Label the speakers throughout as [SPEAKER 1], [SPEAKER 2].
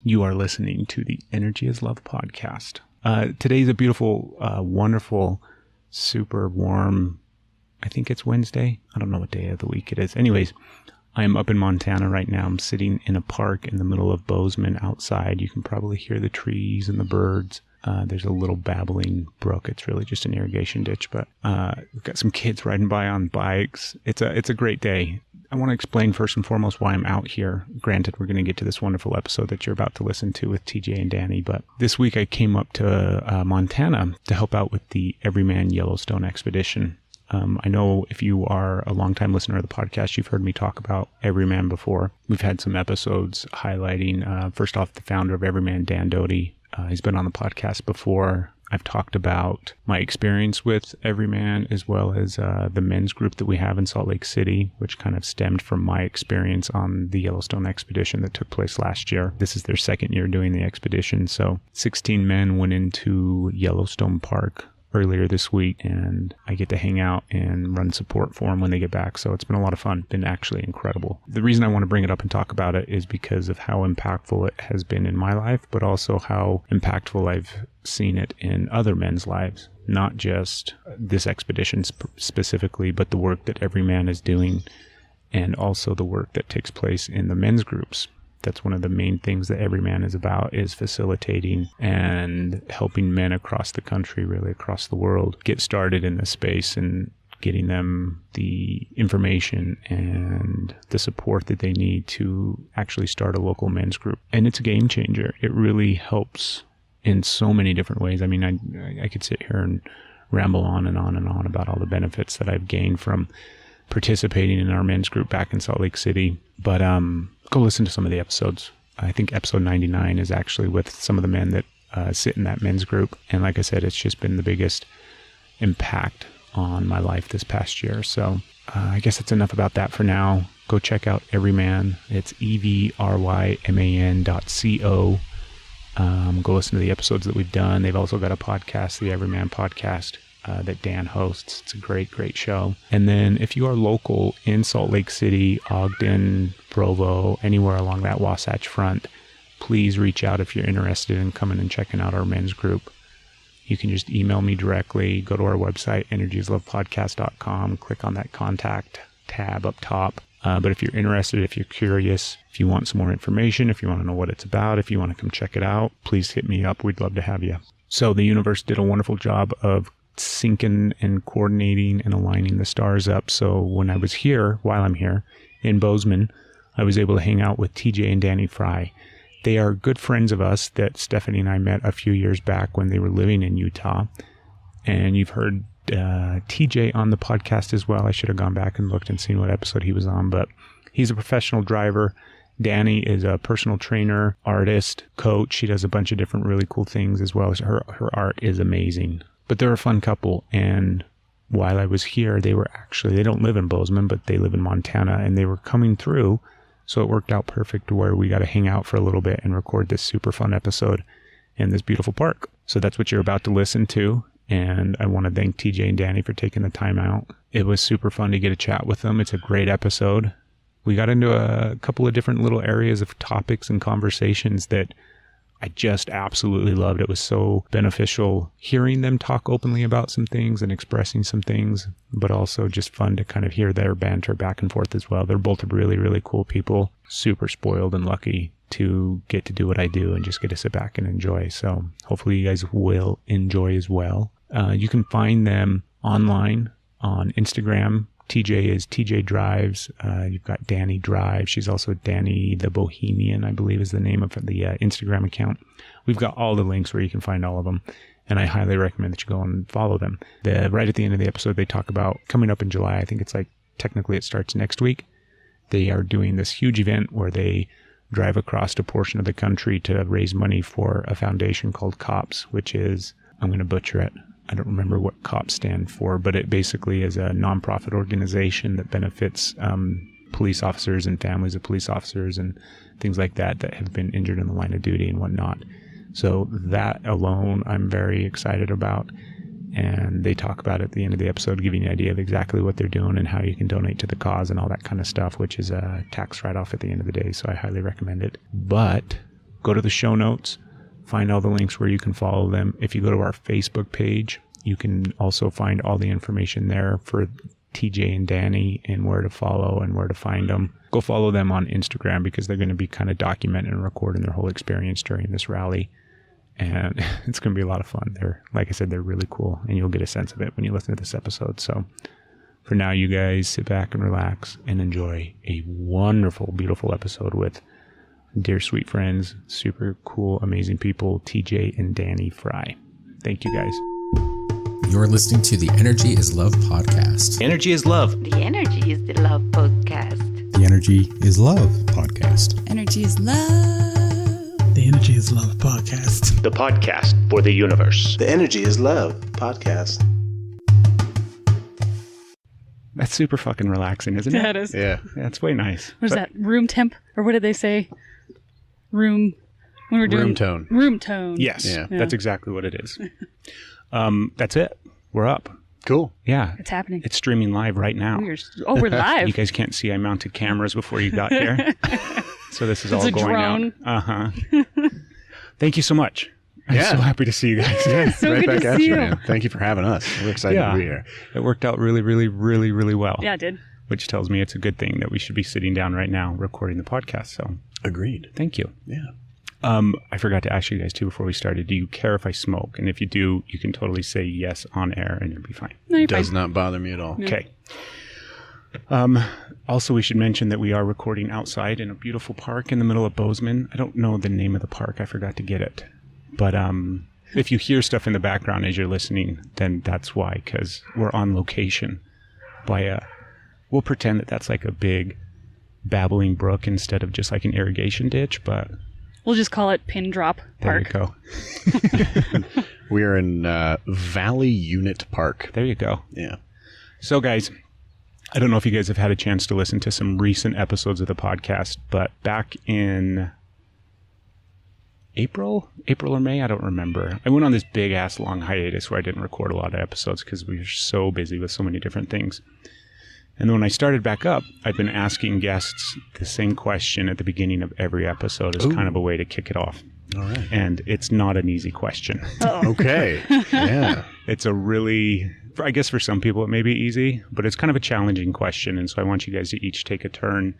[SPEAKER 1] You are listening to the Energy is Love podcast. Today's a beautiful, wonderful, super warm, I think it's Wednesday. I don't know what day of the week it is. Anyways, I am up in Montana right now. I'm sitting in a park in the middle of Bozeman outside. You can probably hear the trees and the birds. There's a little babbling brook. It's really just an irrigation ditch, but we've got some kids riding by on bikes. It's a great day. I want to explain first and foremost why I'm out here. Granted, we're going to get to this wonderful episode that you're about to listen to with TJ and Dani, but this week I came up to Montana to help out with the Everyman Yellowstone expedition. I know if you are a longtime listener of the podcast, you've heard me talk about Everyman before. We've had some episodes highlighting, first off, the founder of Everyman, Dan Doty. He's been on the podcast before. I've talked about my experience with Everyman as well as the men's group that we have in Salt Lake City, which kind of stemmed from my experience on the Yellowstone expedition that took place last year. This is their second year doing the expedition. So 16 men went into Yellowstone Park earlier this week, and I get to hang out and run support for them when they get back. So it's been a lot of fun. Been actually incredible. The reason I want to bring it up and talk about it is because of how impactful it has been in my life, but also how impactful I've seen it in other men's lives. Not just this expedition specifically, but the work that every man is doing, and also the work that takes place in the men's groups. That's one of the main things that Everyman is about, is facilitating and helping men across the country, really across the world, get started in this space and getting them the information and the support that they need to actually start a local men's group. And it's a game changer. It really helps in so many different ways. I mean, I could sit here and ramble on and on and on about all the benefits that I've gained from participating in our men's group back in Salt Lake City. But go listen to some of the episodes. I think episode 99 is actually with some of the men that sit in that men's group. And like I said, it's just been the biggest impact on my life this past year. So I guess that's enough about that for now. Go check out Everyman. It's EVRYMAN.co. Go listen to the episodes that we've done. They've also got a podcast, the Everyman podcast, that Dan hosts. It's a great, great show. And then if you are local in Salt Lake City, Ogden, Provo, anywhere along that Wasatch Front, please reach out if you're interested in coming and checking out our men's group. You can just email me directly, go to our website, energieslovepodcast.com, click on that contact tab up top. But if you're interested, if you're curious, if you want some more information, if you want to know what it's about, if you want to come check it out, please hit me up. We'd love to have you. So the universe did a wonderful job of syncing and coordinating and aligning the stars up. So when I was here, while I'm here in Bozeman, I was able to hang out with TJ and Dani Fry. They are good friends of us that Stephanie and I met a few years back when they were living in Utah. And you've heard TJ on the podcast as well. I should have gone back and looked and seen what episode he was on, but he's a professional driver. Dani is a personal trainer, artist, coach. She does a bunch of different really cool things as well. Her art is amazing. But they're a fun couple, and while I was here, they don't live in Bozeman, but they live in Montana, and they were coming through, so it worked out perfect where we got to hang out for a little bit and record this super fun episode in this beautiful park. So that's what you're about to listen to, and I want to thank TJ and Dani for taking the time out. It was super fun to get a chat with them. It's a great episode. We got into a couple of different little areas of topics and conversations that I just absolutely loved. It was so beneficial hearing them talk openly about some things and expressing some things, but also just fun to kind of hear their banter back and forth as well. They're both really, really cool people, super spoiled and lucky to get to do what I do and just get to sit back and enjoy. So hopefully you guys will enjoy as well. You can find them online on Instagram. TJ is TJ Drives. You've got Dani Drive. She's also Dani the Bohemian, I believe is the name of the Instagram account. We've got all the links where you can find all of them, and I highly recommend that you go and follow them. Right at the end of the episode, they talk about coming up in July. I think it's technically it starts next week. They are doing this huge event where they drive across a portion of the country to raise money for a foundation called COPS, which is, I'm going to butcher it, I don't remember what COPS stand for, but it basically is a nonprofit organization that benefits police officers and families of police officers and things like that have been injured in the line of duty and whatnot. So that alone, I'm very excited about. And they talk about it at the end of the episode, giving you an idea of exactly what they're doing and how you can donate to the cause and all that kind of stuff, which is a tax write-off at the end of the day. So I highly recommend it. But go to the show notes, find all the links where you can follow them. If you go to our Facebook page, you can also find all the information there for TJ and Dani and where to follow and where to find them. Go follow them on Instagram because they're going to be kind of documenting and recording their whole experience during this rally. And it's going to be a lot of fun. Like I said, they're really cool, and you'll get a sense of it when you listen to this episode. So for now, you guys sit back and relax and enjoy a wonderful, beautiful episode with dear sweet friends, super cool, amazing people, TJ and Dani Fry. Thank you, guys.
[SPEAKER 2] You're listening to the Energy is Love podcast.
[SPEAKER 1] Energy is love.
[SPEAKER 3] The Energy is the Love podcast.
[SPEAKER 2] The Energy is Love podcast.
[SPEAKER 4] Energy is love.
[SPEAKER 5] The Energy is Love podcast.
[SPEAKER 1] The podcast for the universe.
[SPEAKER 6] The Energy is Love podcast.
[SPEAKER 1] That's super fucking relaxing, isn't it?
[SPEAKER 4] Yeah, it is.
[SPEAKER 1] Yeah, it's way nice.
[SPEAKER 4] What is that? Room temp? Or what did they say? When we're doing
[SPEAKER 7] room tone.
[SPEAKER 4] Room tone.
[SPEAKER 1] Yes,
[SPEAKER 7] Yeah.
[SPEAKER 1] that's exactly what it is. That's it. We're up.
[SPEAKER 7] Cool.
[SPEAKER 1] Yeah.
[SPEAKER 4] It's happening.
[SPEAKER 1] It's streaming live right now.
[SPEAKER 4] We're live.
[SPEAKER 1] You guys can't see I mounted cameras before you got here. So this is
[SPEAKER 4] It's
[SPEAKER 1] all
[SPEAKER 4] a
[SPEAKER 1] going
[SPEAKER 4] drone.
[SPEAKER 1] out. Uh-huh. Thank you so much. I'm so happy to see you guys.
[SPEAKER 7] Yeah,
[SPEAKER 4] So
[SPEAKER 7] right
[SPEAKER 4] good
[SPEAKER 7] back
[SPEAKER 4] to
[SPEAKER 7] at
[SPEAKER 4] see
[SPEAKER 7] you,
[SPEAKER 4] you.
[SPEAKER 7] man. Thank you for having us. We're excited
[SPEAKER 1] Yeah.
[SPEAKER 7] to be here.
[SPEAKER 1] It worked out really, really, really, really well.
[SPEAKER 4] Yeah, it did.
[SPEAKER 1] Which tells me it's a good thing that we should be sitting down right now recording the podcast. So
[SPEAKER 7] Agreed.
[SPEAKER 1] thank you.
[SPEAKER 7] Yeah.
[SPEAKER 1] I forgot to ask you guys too before we started. Do you care if I smoke? And if you do, you can totally say yes on air and it'll be fine.
[SPEAKER 4] No, you're
[SPEAKER 7] Does
[SPEAKER 4] fine.
[SPEAKER 7] not bother me at all.
[SPEAKER 1] Okay. Also, we should mention that we are recording outside in a beautiful park in the middle of Bozeman. I don't know the name of the park. I forgot to get it. But if you hear stuff in the background as you're listening, then that's why, because we're on location by we'll pretend that that's like a big babbling brook instead of just like an irrigation ditch, but
[SPEAKER 4] We'll just call it Pin Drop
[SPEAKER 1] there
[SPEAKER 4] Park.
[SPEAKER 1] you go.
[SPEAKER 7] We are in Valley Unit Park.
[SPEAKER 1] There you go.
[SPEAKER 7] Yeah.
[SPEAKER 1] So, guys, I don't know if you guys have had a chance to listen to some recent episodes of the podcast, but back in April or May, I don't remember. I went on this big ass long hiatus where I didn't record a lot of episodes because we were so busy with so many different things. And then when I started back up, I've been asking guests the same question at the beginning of every episode as kind of a way to kick it off.
[SPEAKER 7] All right.
[SPEAKER 1] And it's not an easy question.
[SPEAKER 7] Okay. Yeah.
[SPEAKER 1] It's a really, I guess for some people it may be easy, but it's kind of a challenging question. And so I want you guys to each take a turn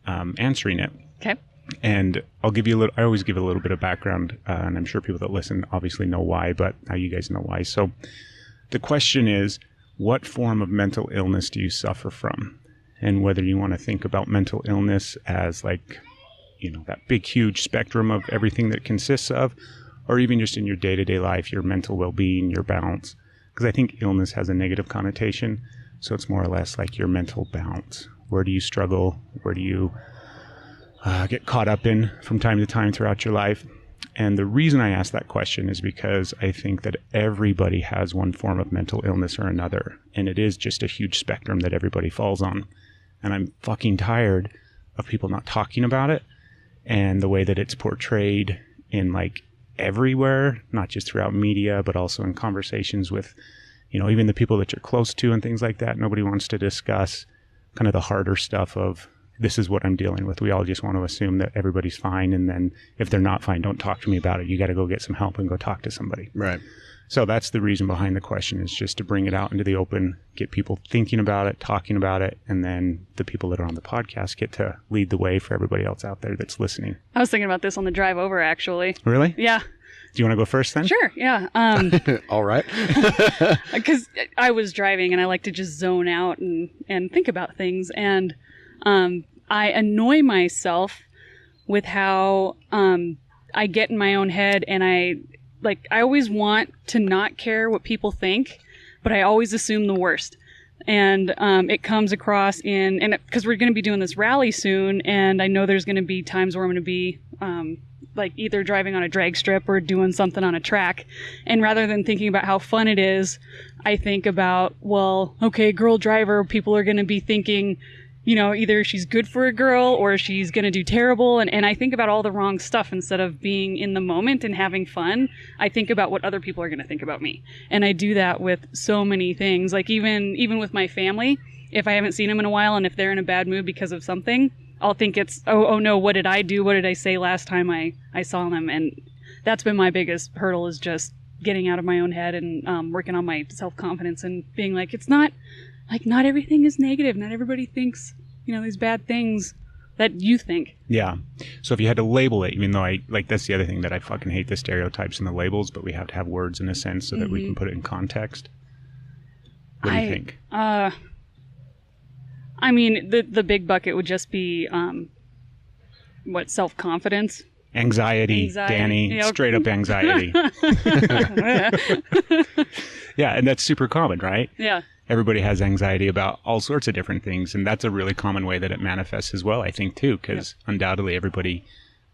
[SPEAKER 1] answering it.
[SPEAKER 4] Okay.
[SPEAKER 1] And I'll give you I always give a little bit of background, and I'm sure people that listen obviously know why, but now you guys know why. So the question is, what form of mental illness do you suffer from? And whether you want to think about mental illness as like, that big, huge spectrum of everything that it consists of, or even just in your day-to-day life, your mental well-being, your balance. Because I think illness has a negative connotation. So it's more or less like your mental balance. Where do you struggle? Where do you get caught up in from time to time throughout your life? And the reason I ask that question is because I think that everybody has one form of mental illness or another. And it is just a huge spectrum that everybody falls on. And I'm fucking tired of people not talking about it and the way that it's portrayed in like everywhere, not just throughout media, but also in conversations with, even the people that you're close to and things like that. Nobody wants to discuss kind of the harder stuff of, this is what I'm dealing with. We all just want to assume that everybody's fine. And then if they're not fine, don't talk to me about it. You got to go get some help and go talk to somebody.
[SPEAKER 7] Right.
[SPEAKER 1] So that's the reason behind the question, is just to bring it out into the open, get people thinking about it, talking about it. And then the people that are on the podcast get to lead the way for everybody else out there that's listening.
[SPEAKER 4] I was thinking about this on the drive over, actually.
[SPEAKER 1] Really?
[SPEAKER 4] Yeah.
[SPEAKER 1] Do you want to go first then?
[SPEAKER 4] Sure. Yeah.
[SPEAKER 7] All right.
[SPEAKER 4] Because I was driving and I like to just zone out and think about things. And I annoy myself with how I get in my own head, and I always want to not care what people think, but I always assume the worst. And it comes across because we're going to be doing this rally soon, and I know there's going to be times where I'm going to be either driving on a drag strip or doing something on a track. And rather than thinking about how fun it is, I think about, well, okay, girl driver, people are going to be thinking, either she's good for a girl or she's going to do terrible. And I think about all the wrong stuff instead of being in the moment and having fun. I think about what other people are going to think about me. And I do that with so many things. Like even with my family, if I haven't seen them in a while and if they're in a bad mood because of something, I'll think it's, oh no, what did I do? What did I say last time I saw them? And that's been my biggest hurdle, is just getting out of my own head and working on my self-confidence and being like, it's not, like, not everything is negative. Not everybody thinks, these bad things that you think.
[SPEAKER 1] Yeah. So if you had to label it, even though that's the other thing that I fucking hate, the stereotypes and the labels, but we have to have words in a sense so that we can put it in context. What do you think?
[SPEAKER 4] I mean, the big bucket would just be, self-confidence?
[SPEAKER 1] Anxiety, Danny. Yep. Straight up anxiety. Yeah, and that's super common, right?
[SPEAKER 4] Yeah.
[SPEAKER 1] Everybody has anxiety about all sorts of different things, and that's a really common way that it manifests as well, I think, too, because undoubtedly everybody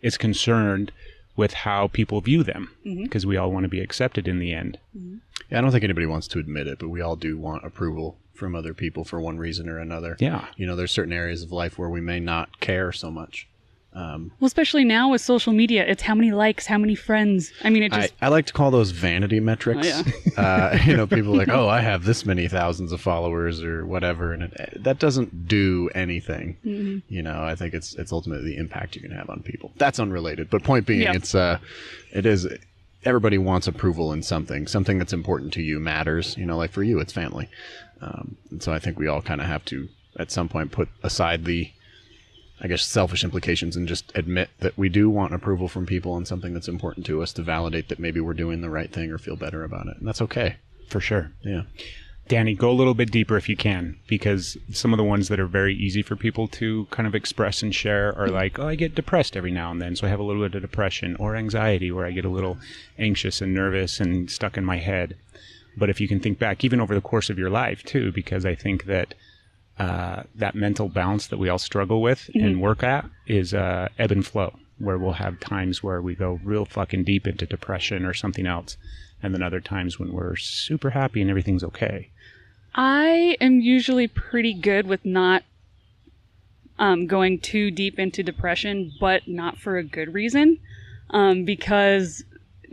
[SPEAKER 1] is concerned with how people view them, because we all want to be accepted in the end.
[SPEAKER 7] Yeah, I don't think anybody wants to admit it, but we all do want approval from other people for one reason or another.
[SPEAKER 1] Yeah.
[SPEAKER 7] There's certain areas of life where we may not care so much.
[SPEAKER 4] Well, especially now with social media, it's how many likes, how many friends. I mean, it just...
[SPEAKER 7] I like to call those vanity metrics.
[SPEAKER 4] Oh, yeah.
[SPEAKER 7] People are like, oh, I have this many thousands of followers or whatever, and that doesn't do anything. I think it's ultimately the impact you can have on people. That's unrelated, but point being, it is... Everybody wants approval in something that's important to you matters. Like for you, it's family. And so I think we all kind of have to, at some point, put aside the, I guess, selfish implications and just admit that we do want approval from people on something that's important to us to validate that maybe we're doing the right thing or feel better about it. And that's okay.
[SPEAKER 1] For sure.
[SPEAKER 7] Yeah.
[SPEAKER 1] Danny, go a little bit deeper if you can, because some of the ones that are very easy for people to kind of express and share are like, oh, I get depressed every now and then, so I have a little bit of depression, or anxiety, where I get a little anxious and nervous and stuck in my head. But if you can think back, even over the course of your life, too, because I think that that mental balance that we all struggle with and work at is ebb and flow, where we'll have times where we go real fucking deep into depression or something else, and then other times when we're super happy and everything's okay.
[SPEAKER 4] I am usually pretty good with not going too deep into depression, but not for a good reason, because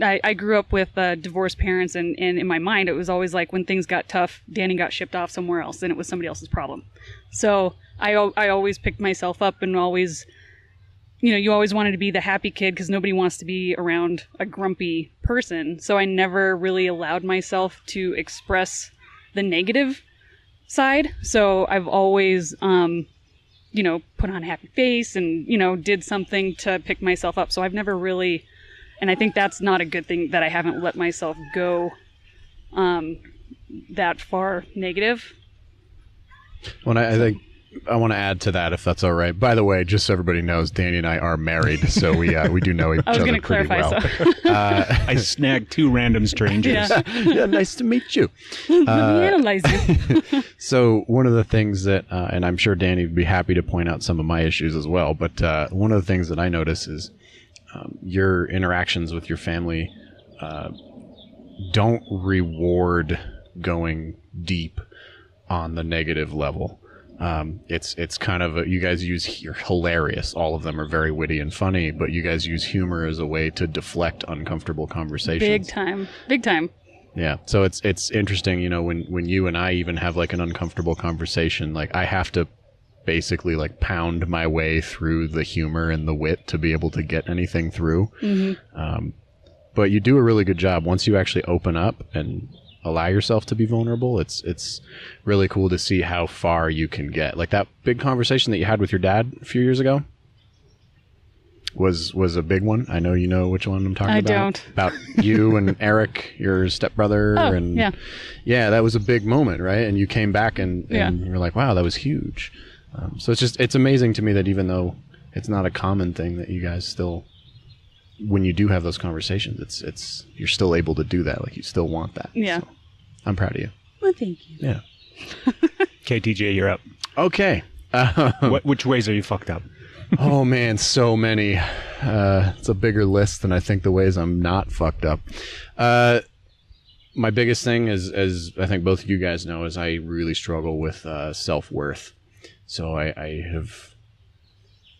[SPEAKER 4] I grew up with divorced parents, and in my mind it was always like when things got tough, Danny got shipped off somewhere else and it was somebody else's problem. So I always picked myself up and always, you always wanted to be the happy kid because nobody wants to be around a grumpy person. So I never really allowed myself to express the negative side. So I've always, put on a happy face and, did something to pick myself up. So I've never really, and I think that's not a good thing, that I haven't let myself go that far negative.
[SPEAKER 7] Well, I think I want to add to that, if that's all right. By the way, just so everybody knows, Danny and I are married, so we do know each other pretty
[SPEAKER 4] clarify
[SPEAKER 7] well.
[SPEAKER 1] I snagged two random strangers.
[SPEAKER 7] Yeah, nice to meet you.
[SPEAKER 4] Let me analyze you.
[SPEAKER 7] So one of the things that, and I'm sure Danny would be happy to point out some of my issues as well, but one of the things that I notice is your interactions with your family don't reward going deep on the negative level. It's kind of you guys you're hilarious. All of them are very witty and funny, but you guys use humor as a way to deflect uncomfortable conversations.
[SPEAKER 4] Big time.
[SPEAKER 7] Yeah. So it's interesting, when you and I even have like an uncomfortable conversation, like I have to basically like pound my way through the humor and the wit to be able to get anything through. But you do a really good job once you actually open up and allow yourself to be vulnerable. It's really cool to see how far you can get. Like that big conversation that you had with your dad a few years ago was a big one. I know you know which one I'm talking about.
[SPEAKER 4] I don't.
[SPEAKER 7] About you and Eric, your stepbrother. Yeah, that was a big moment, right? And you came back and you're like, wow, that was huge. So it's amazing to me that even though it's not a common thing, that you guys still, when you do have those conversations, it's you're still able to do that. Like you still want that.
[SPEAKER 4] Yeah.
[SPEAKER 7] So I'm proud of you.
[SPEAKER 4] Well, thank you.
[SPEAKER 7] Yeah.
[SPEAKER 1] Okay, TJ, you're up.
[SPEAKER 7] Okay.
[SPEAKER 1] Which ways are you fucked up?
[SPEAKER 7] Oh man, so many. It's a bigger list than I think the ways I'm not fucked up. My biggest thing is, as I think both of you guys know, is I really struggle with self-worth. So I have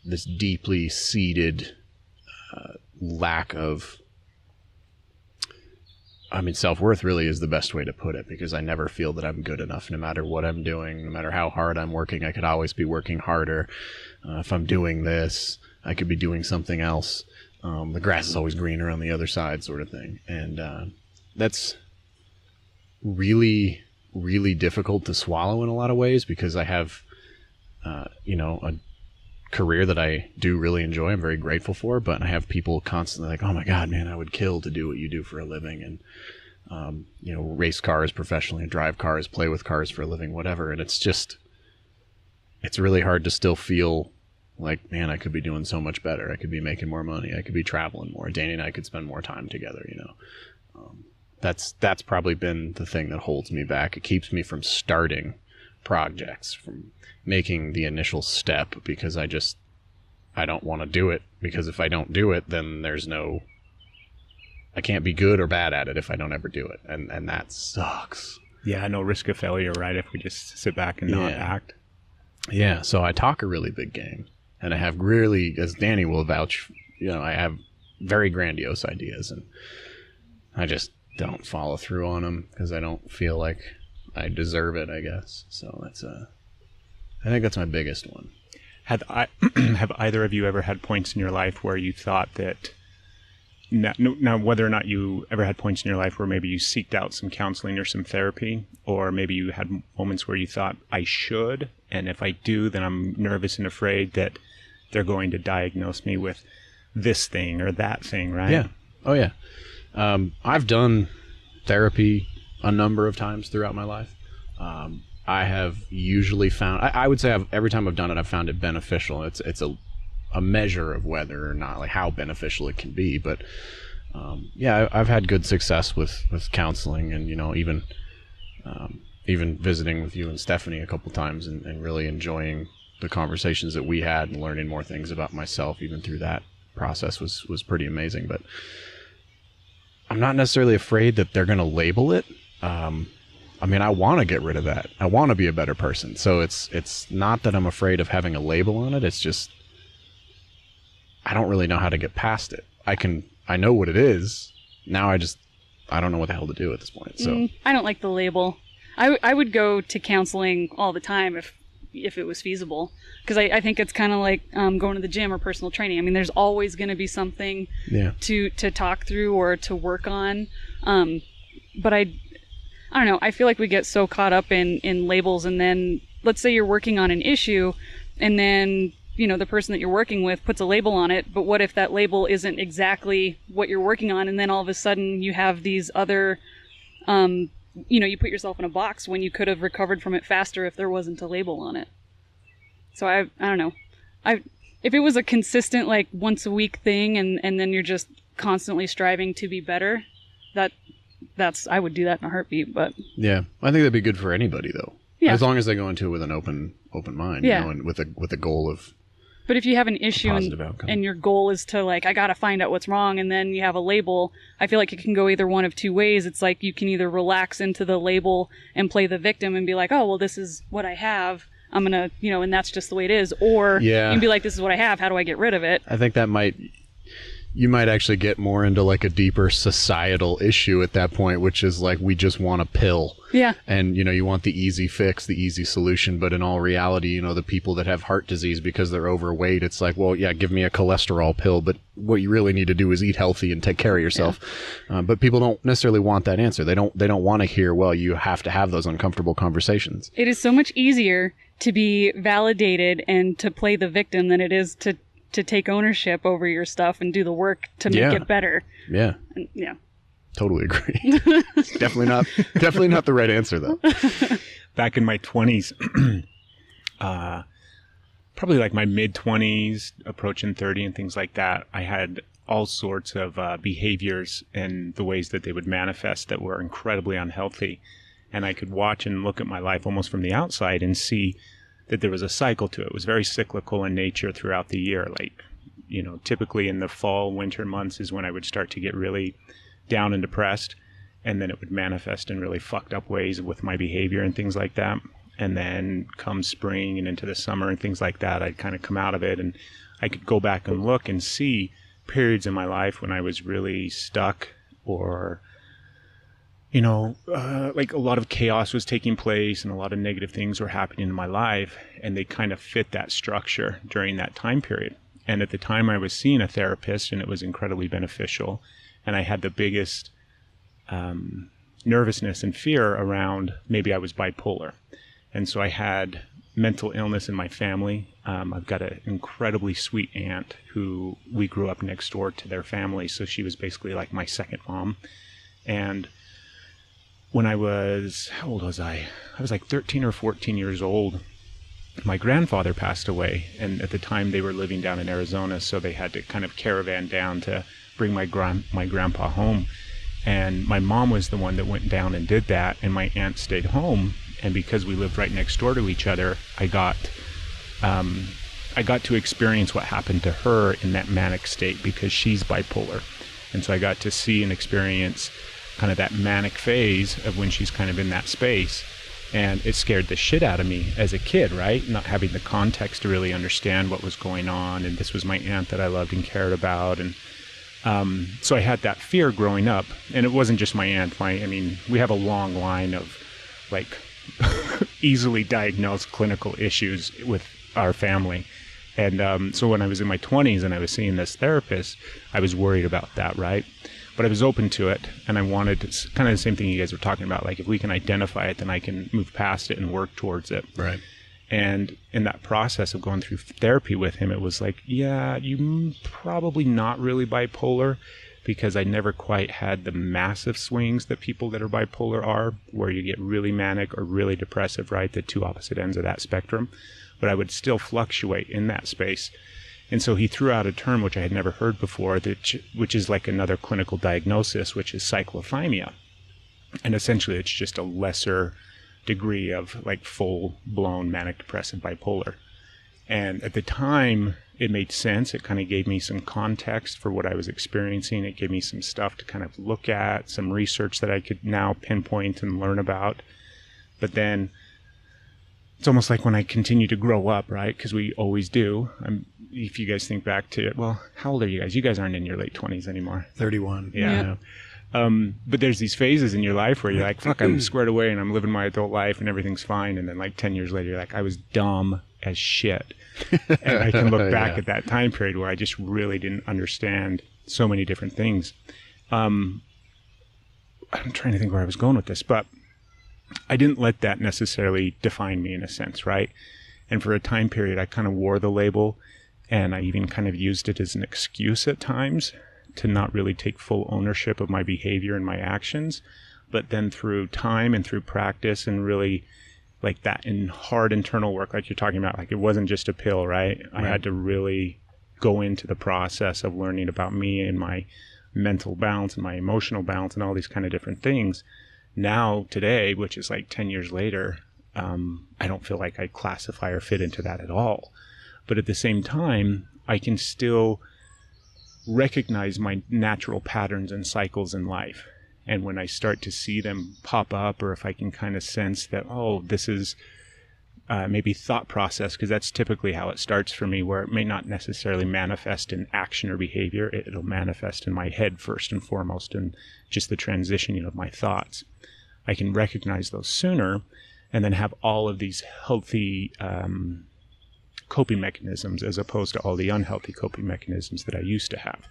[SPEAKER 7] this deeply seated lack of I mean, self-worth really is the best way to put it, because I never feel that I'm good enough no matter what I'm doing, no matter how hard I'm working. I could always be working harder. If I'm doing this, I could be doing something else. The grass is always greener on the other side, sort of thing. And that's really, really difficult to swallow in a lot of ways, because I have, a career that I do really enjoy. I'm very grateful for, but I have people constantly like, oh my God, man, I would kill to do what you do for a living. And, race cars professionally, drive cars, play with cars for a living, whatever. And it's really hard to still feel like, man, I could be doing so much better. I could be making more money. I could be traveling more. Danny and I could spend more time together, That's probably been the thing that holds me back. It keeps me from starting projects, from making the initial step, because I don't want to do it, because if I don't do it, then I can't be good or bad at it if I don't ever do it. And that sucks.
[SPEAKER 1] Yeah, no risk of failure, right? If we just sit back and not act.
[SPEAKER 7] Yeah, so I talk a really big game, and I have really, as Danny will vouch, I have very grandiose ideas, and I just don't follow through on them because I don't feel like I deserve it, I guess. So I think that's my biggest one.
[SPEAKER 1] Have either of you ever had points in your life where you thought that, now whether or not you ever had points in your life where maybe you seeked out some counseling or some therapy, or maybe you had moments where you thought, I should, and if I do, then I'm nervous and afraid that they're going to diagnose me with this thing or that thing, right?
[SPEAKER 7] Yeah. Oh, yeah. I've done therapy a number of times throughout my life. I have usually found, I would say every time I've done it, I've found it beneficial. It's a measure of whether or not, like how beneficial it can be. But I've had good success with counseling, and even visiting with you and Stephanie a couple times, and really enjoying the conversations that we had and learning more things about myself even through that process was pretty amazing. But I'm not necessarily afraid that they're going to label it. I want to get rid of that. I want to be a better person. So it's not that I'm afraid of having a label on it. It's just, I don't really know how to get past it. I know what it is. Now I don't know what the hell to do at this point. So
[SPEAKER 4] I don't like the label. I would go to counseling all the time if it was feasible, because I think it's kind of like going to the gym or personal training. I mean, there's always going to be something to talk through or to work on. But I don't know. I feel like we get so caught up in labels, and then let's say you're working on an issue, and then the person that you're working with puts a label on it. But what if that label isn't exactly what you're working on, and then all of a sudden you have these other you put yourself in a box when you could have recovered from it faster if there wasn't a label on it. So I don't know. If it was a consistent, like, once a week thing, and then you're just constantly striving to be better, I would do that in a heartbeat. But
[SPEAKER 7] yeah, I think that'd be good for anybody, though. Yeah. As long as they go into it with an open mind, and with a goal of.
[SPEAKER 4] But if you have an issue and your goal is to, like, I got to find out what's wrong, and then you have a label, I feel like it can go either one of two ways. It's like you can either relax into the label and play the victim and be like, oh, well, this is what I have. I'm going to, and that's just the way it is. Or you can be like, this is what I have. How do I get rid of it?
[SPEAKER 7] I think you might actually get more into like a deeper societal issue at that point, which is like, we just want a pill.
[SPEAKER 4] Yeah.
[SPEAKER 7] And, you want the easy fix, the easy solution. But in all reality, the people that have heart disease because they're overweight, it's like, well, yeah, give me a cholesterol pill. But what you really need to do is eat healthy and take care of yourself. Yeah. But people don't necessarily want that answer. They don't want to hear, well, you have to have those uncomfortable conversations.
[SPEAKER 4] It is so much easier to be validated and to play the victim than it is to take ownership over your stuff and do the work to make it better.
[SPEAKER 7] Yeah.
[SPEAKER 4] Yeah.
[SPEAKER 7] Totally agree. Definitely not the right answer, though.
[SPEAKER 1] Back in my 20s, probably like my mid-20s, approaching 30 and things like that, I had all sorts of behaviors and the ways that they would manifest that were incredibly unhealthy. And I could watch and look at my life almost from the outside and see that there was a cycle to it. It was very cyclical in nature throughout the year. Like, typically in the fall, winter months is when I would start to get really down and depressed, and then it would manifest in really fucked up ways with my behavior and things like that. And then come spring and into the summer and things like that, I'd kind of come out of it, and I could go back and look and see periods in my life when I was really stuck or like a lot of chaos was taking place and a lot of negative things were happening in my life, and they kind of fit that structure during that time period. And at the time I was seeing a therapist, and it was incredibly beneficial. And I had the biggest nervousness and fear around maybe I was bipolar. And so I had mental illness in my family. I've got an incredibly sweet aunt who we grew up next door to their family. So she was basically like my second mom. And when I was, how old was I? I was like 13 or 14 years old. My grandfather passed away. And at the time they were living down in Arizona. So they had to kind of caravan down to bring my grandpa home. And my mom was the one that went down and did that. And my aunt stayed home. And because we lived right next door to each other, I got to experience what happened to her in that manic state because she's bipolar. And so I got to see and experience kind of that manic phase of when she's kind of in that space. And it scared the shit out of me as a kid, right? Not having the context to really understand what was going on. And this was my aunt that I loved and cared about. And so I had that fear growing up. And it wasn't just my aunt. We have a long line of like easily diagnosed clinical issues with our family. And so when I was in my 20s and I was seeing this therapist, I was worried about that, right? But I was open to it, and I wanted to, kind of the same thing you guys were talking about, like if we can identify it, then I can move past it and work towards it.
[SPEAKER 7] Right.
[SPEAKER 1] And in that process of going through therapy with him, it was like, yeah, you probably not really bipolar, because I never quite had the massive swings that people that are bipolar are, where you get really manic or really depressive, right? The two opposite ends of that spectrum. But I would still fluctuate in that space. And so he threw out a term which I had never heard before, which is like another clinical diagnosis, which is cyclothymia. And essentially it's just a lesser degree of like full-blown manic depressive bipolar. And at the time, it made sense. It kind of gave me some context for what I was experiencing. It gave me some stuff to kind of look at, some research that I could now pinpoint and learn about. But then it's almost like when I continue to grow up, right? Because we always do. If you guys think back to it, well, how old are you guys? You guys aren't in your late 20s anymore.
[SPEAKER 7] 31.
[SPEAKER 1] Yeah. But there's these phases in your life where you're like, fuck, I'm squared away and I'm living my adult life and everything's fine. And then like 10 years later, you're like, I was dumb as shit. And I can look back at that time period where I just really didn't understand so many different things. I'm trying to think where I was going with this, but I didn't let that necessarily define me in a sense, right? And for a time period, I kind of wore the label, and I even kind of used it as an excuse at times to not really take full ownership of my behavior and my actions. But then through time and through practice and really like that in hard internal work, like you're talking about, like it wasn't just a pill, right? I had to really go into the process of learning about me and my mental balance and my emotional balance and all these kind of different things. Now, today, which is like 10 years later, I don't feel like I classify or fit into that at all. But at the same time, I can still recognize my natural patterns and cycles in life. And when I start to see them pop up, or if I can kind of sense that, oh, this is maybe thought process, because that's typically how it starts for me, where it may not necessarily manifest in action or behavior. It'll manifest in my head first and foremost, and just the transitioning of my thoughts. I can recognize those sooner and then have all of these healthy coping mechanisms as opposed to all the unhealthy coping mechanisms that I used to have.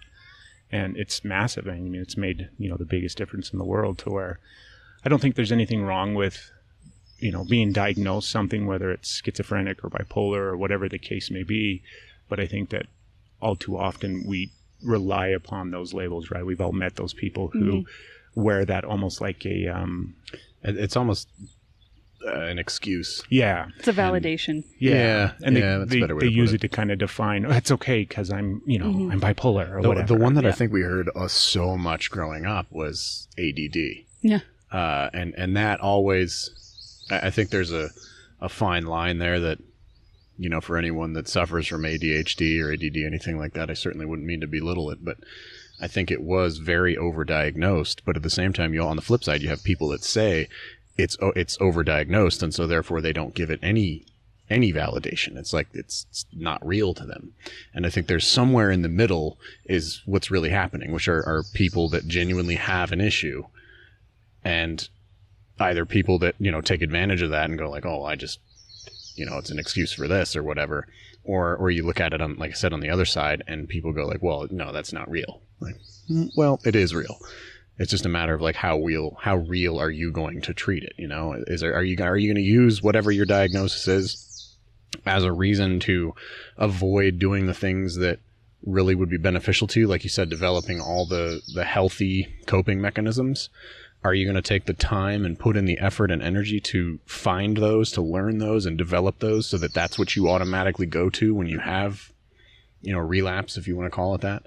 [SPEAKER 1] And it's massive. I mean, it's made, the biggest difference in the world, to where I don't think there's anything wrong with, being diagnosed something, whether it's schizophrenic or bipolar or whatever the case may be. But I think that all too often we rely upon those labels, right? We've all met those people who wear that almost like a...
[SPEAKER 7] it's almost... an excuse.
[SPEAKER 1] Yeah.
[SPEAKER 4] It's a validation.
[SPEAKER 1] And
[SPEAKER 7] that's a better way
[SPEAKER 1] they
[SPEAKER 7] to
[SPEAKER 1] use
[SPEAKER 7] put
[SPEAKER 1] it to kind of define, it's okay because I'm, I'm bipolar or whatever.
[SPEAKER 7] The one that I think we heard so much growing up was ADD.
[SPEAKER 4] Yeah.
[SPEAKER 7] And that always, I think there's a fine line there that, for anyone that suffers from ADHD or ADD, anything like that, I certainly wouldn't mean to belittle it, but I think it was very overdiagnosed. But at the same time, on the flip side, you have people that say, it's overdiagnosed, and so therefore they don't give it any validation. It's like it's not real to them. And I think there's somewhere in the middle is what's really happening, which are people that genuinely have an issue And either people that, take advantage of that and go like, oh, I just, it's an excuse for this or whatever. Or you look at it on, like I said, on the other side, and people go like, well, no, that's not real. Like, well, it is real. It's just a matter of like how real are you going to treat it? Are you going to use whatever your diagnosis is as a reason to avoid doing the things that really would be beneficial to you? Like you said, developing all the healthy coping mechanisms. Are you going to take the time and put in the effort and energy to find those, to learn those and develop those so that that's what you automatically go to when you have, relapse, if you want to call it that?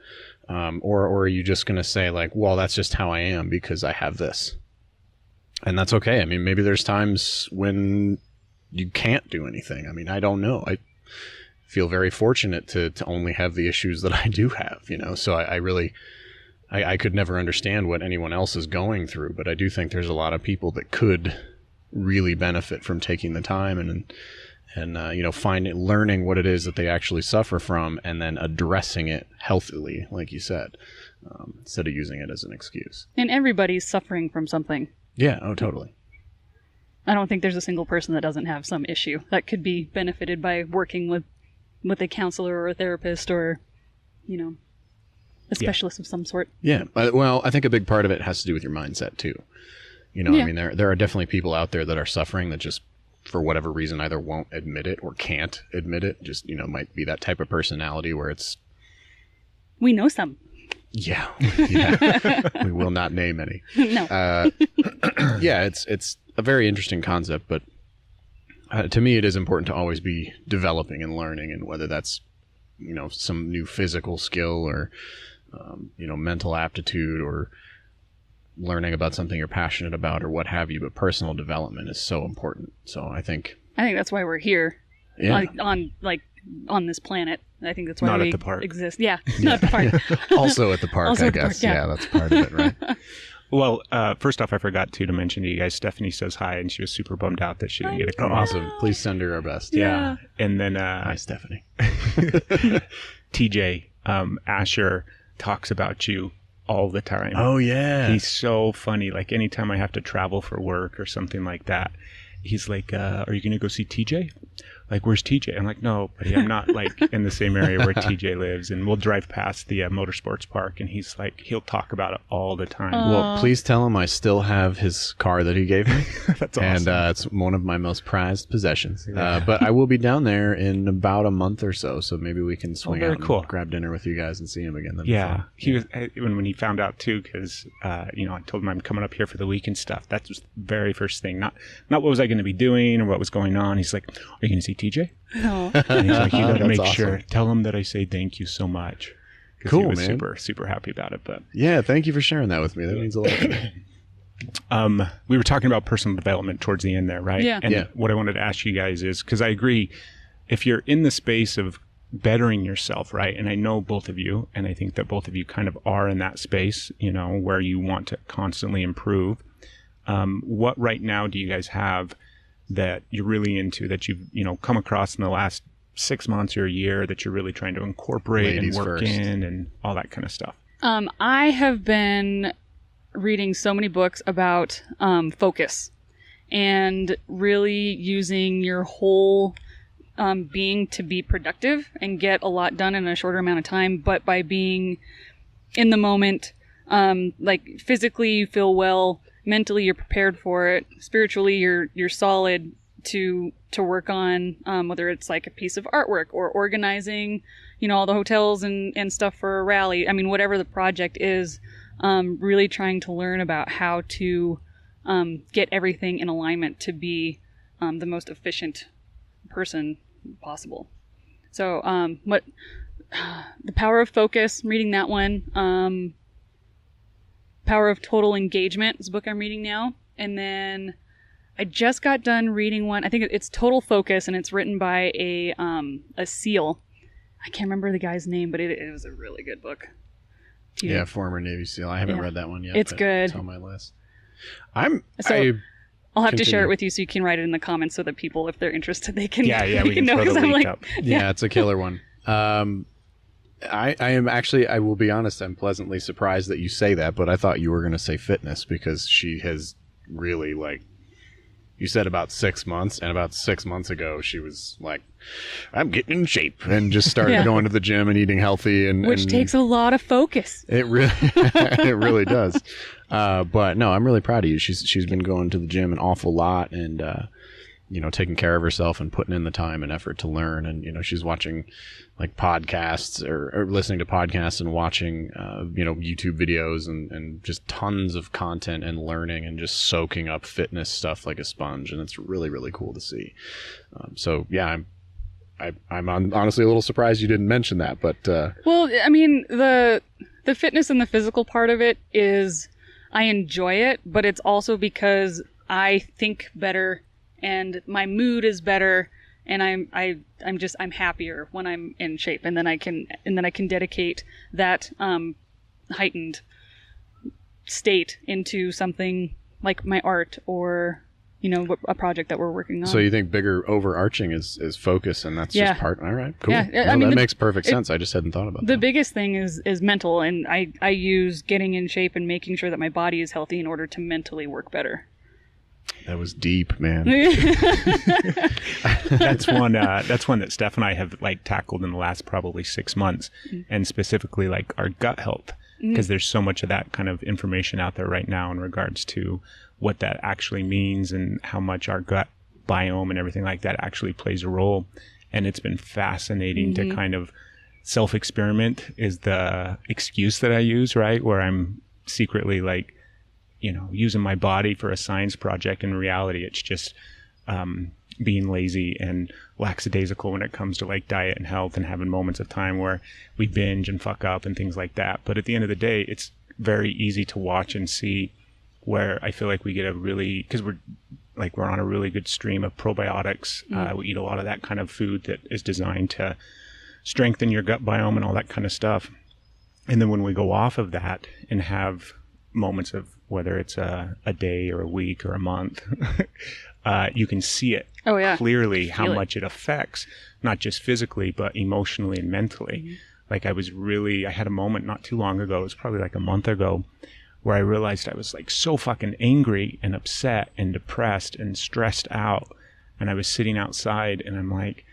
[SPEAKER 7] Or are you just going to say like, well, that's just how I am because I have this. And that's okay. I mean, maybe there's times when you can't do anything. I mean, I don't know. I feel very fortunate to only have the issues that I do have, so I really... I could never understand what anyone else is going through, but I do think there's a lot of people that could really benefit from taking the time and learning what it is that they actually suffer from, and then addressing it healthily, like you said, instead of using it as an excuse.
[SPEAKER 4] And everybody's suffering from something.
[SPEAKER 7] Yeah. Oh, totally.
[SPEAKER 4] I don't think there's a single person that doesn't have some issue that could be benefited by working with a counselor or a therapist or, a specialist of some sort.
[SPEAKER 7] Yeah. Well, I think a big part of it has to do with your mindset too. I mean, there are definitely people out there that are suffering that just, for whatever reason, either won't admit it or can't admit it. Just, might be that type of personality where it's...
[SPEAKER 4] We know some.
[SPEAKER 7] Yeah. We will not name any.
[SPEAKER 4] No.
[SPEAKER 7] Yeah, it's a very interesting concept, but to me, it is important to always be developing and learning, and whether that's, some new physical skill or, mental aptitude or learning about something you're passionate about or what have you, but personal development is so important. So I think
[SPEAKER 4] that's why we're here.
[SPEAKER 7] Yeah.
[SPEAKER 4] On this planet. I think that's why
[SPEAKER 1] Not
[SPEAKER 4] we
[SPEAKER 1] at the park.
[SPEAKER 4] exist. Yeah, not at the park.
[SPEAKER 7] Also at the park,
[SPEAKER 4] Also
[SPEAKER 7] I
[SPEAKER 4] at the
[SPEAKER 7] guess.
[SPEAKER 4] park, yeah.
[SPEAKER 7] That's part of it, right?
[SPEAKER 1] Well, first off, I forgot to mention to you guys, Stephanie says hi, and she was super bummed out that she didn't get to come on.
[SPEAKER 7] Awesome. Please send her our best.
[SPEAKER 1] Yeah. And then
[SPEAKER 7] Hi, Stephanie.
[SPEAKER 1] TJ Asher talks about you all the time.
[SPEAKER 7] Oh, yeah.
[SPEAKER 1] He's so funny. Like anytime I have to travel for work or something like that, he's like, are you going to go see TJ? Like, where's TJ? I'm like, no, buddy, I'm not like in the same area where TJ lives. And we'll drive past the motorsports park, and he's like, he'll talk about it all the time.
[SPEAKER 7] Well, please tell him I still have his car that he gave me.
[SPEAKER 1] That's awesome.
[SPEAKER 7] And it's one of my most prized possessions. But I will be down there in about a month or so maybe we can swing out and grab dinner with you guys and see him again.
[SPEAKER 1] Yeah, he was when he found out too, because I told him I'm coming up here for the week and stuff. That was the very first thing. Not what was I going to be doing or what was going on. He's like, are you going to see TJ?
[SPEAKER 4] Oh.
[SPEAKER 1] And he's like, you got to make
[SPEAKER 7] awesome.
[SPEAKER 1] sure. Tell him that I say thank you so much.
[SPEAKER 7] Cool,
[SPEAKER 1] he was
[SPEAKER 7] man.
[SPEAKER 1] super, super happy about it. But
[SPEAKER 7] yeah, thank you for sharing that with me. That means a lot to me.
[SPEAKER 1] we were talking about personal development towards the end there, right?
[SPEAKER 4] Yeah.
[SPEAKER 1] And what I wanted to ask you guys is, because I agree, if you're in the space of bettering yourself, right? And I know both of you, and I think that both of you kind of are in that space, where you want to constantly improve. What right now do you guys have that you're really into, that you've, come across in the last 6 months or a year, that you're really trying to incorporate
[SPEAKER 7] Ladies
[SPEAKER 1] and work
[SPEAKER 7] first.
[SPEAKER 1] in and all that kind of stuff?
[SPEAKER 4] I have been reading so many books about focus and really using your whole being to be productive and get a lot done in a shorter amount of time, but by being in the moment, like physically you feel well, mentally you're prepared for it, spiritually you're solid to work on, whether it's like a piece of artwork or organizing, all the hotels and stuff for a rally. I mean, whatever the project is, really trying to learn about how to get everything in alignment to be the most efficient person possible. So The Power of Focus, I'm reading that one. Power of Total Engagement is a book I'm reading now. And then I just got done reading one. I think it's Total Focus, and it's written by a SEAL. I can't remember the guy's name, but it was a really good book.
[SPEAKER 7] Yeah, former Navy SEAL. I haven't read that one yet.
[SPEAKER 4] It's
[SPEAKER 7] but
[SPEAKER 4] good.
[SPEAKER 7] It's on my list.
[SPEAKER 4] I'll have to share it with you so you can write it in the comments so that people, if they're interested, they can.
[SPEAKER 1] Yeah, we can
[SPEAKER 4] know,
[SPEAKER 1] throw the link up.
[SPEAKER 7] Yeah, it's a killer one. I am actually, I will be honest, I'm pleasantly surprised that you say that, but I thought you were going to say fitness, because she has really, like, you said about 6 months, and about 6 months ago, she was like, I'm getting in shape, and just started going to the gym and eating healthy.
[SPEAKER 4] Which takes a lot of focus.
[SPEAKER 7] It really, it really does. But no, I'm really proud of you. She's been going to the gym an awful lot, and, taking care of herself and putting in the time and effort to learn. And, she's watching like podcasts or listening to podcasts and watching, YouTube videos and just tons of content and learning and just soaking up fitness stuff like a sponge. And it's really, really cool to see. So yeah, I'm honestly a little surprised you didn't mention that, but,
[SPEAKER 4] well, I mean, the fitness and the physical part of it is, I enjoy it, but it's also because I think better and my mood is better, and I'm happier when I'm in shape, and then I can dedicate that heightened state into something like my art or a project that we're working on.
[SPEAKER 7] So you think bigger overarching is focus, and that's just part. All right, cool.
[SPEAKER 4] Yeah,
[SPEAKER 7] that makes perfect sense. I just hadn't thought about that.
[SPEAKER 4] The biggest thing is mental, and I use getting in shape and making sure that my body is healthy in order to mentally work better.
[SPEAKER 7] That was deep, man.
[SPEAKER 1] That's one that Steph and I have like tackled in the last probably 6 months, and specifically like our gut health, because there's so much of that kind of information out there right now in regards to what that actually means and how much our gut biome and everything like that actually plays a role. And it's been fascinating to kind of self-experiment is the excuse that I use, right? Where I'm secretly like, using my body for a science project. In reality, it's just being lazy and lackadaisical when it comes to like diet and health, and having moments of time where we binge and fuck up and things like that. But at the end of the day, it's very easy to watch and see where I feel like we get because we're on a really good stream of probiotics. We eat a lot of that kind of food that is designed to strengthen your gut biome and all that kind of stuff. And then when we go off of that and have moments of whether it's a day or a week or a month, you can see it clearly how much it affects, not just physically, but emotionally and mentally. Like I had a moment not too long ago, it was probably like a month ago, where I realized I was like so fucking angry and upset and depressed and stressed out. And I was sitting outside and I'm like,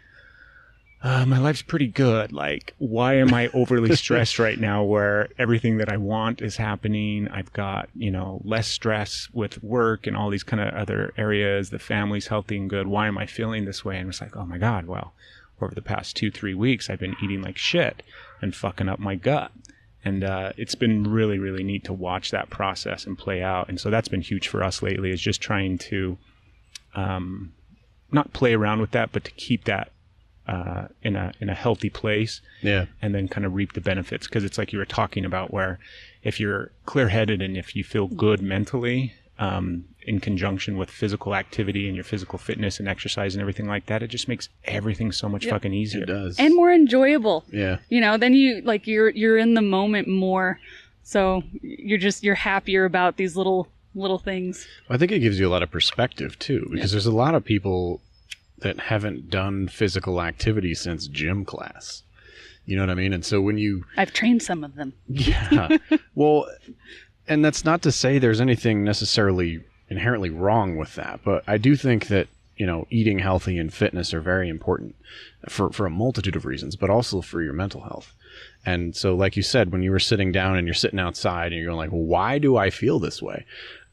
[SPEAKER 1] my life's pretty good. Like, why am I overly stressed right now where everything that I want is happening? I've got, less stress with work and all these kind of other areas. The family's healthy and good. Why am I feeling this way? And it's like, oh my God, well, over the past 2-3 weeks, I've been eating like shit and fucking up my gut. And it's been really, really neat to watch that process and play out. And so that's been huge for us lately, is just trying to not play around with that, but to keep that in a healthy place, and then kind of reap the benefits. Because it's like you were talking about, where if you're clear-headed and if you feel good mentally, in conjunction with physical activity and your physical fitness and exercise and everything like that, it just makes everything so much fucking easier.
[SPEAKER 7] It does.
[SPEAKER 4] And more enjoyable.
[SPEAKER 7] Yeah.
[SPEAKER 4] Then you're in the moment more, so you're happier about these little things.
[SPEAKER 7] I think it gives you a lot of perspective too, because there's a lot of people that haven't done physical activity since gym class. You know what I mean? And so
[SPEAKER 4] I've trained some of them.
[SPEAKER 7] Yeah. Well, and that's not to say there's anything necessarily inherently wrong with that, but I do think that, eating healthy and fitness are very important for a multitude of reasons, but also for your mental health. And so, like you said, when you were sitting down and you're sitting outside and you're going like, well, why do I feel this way?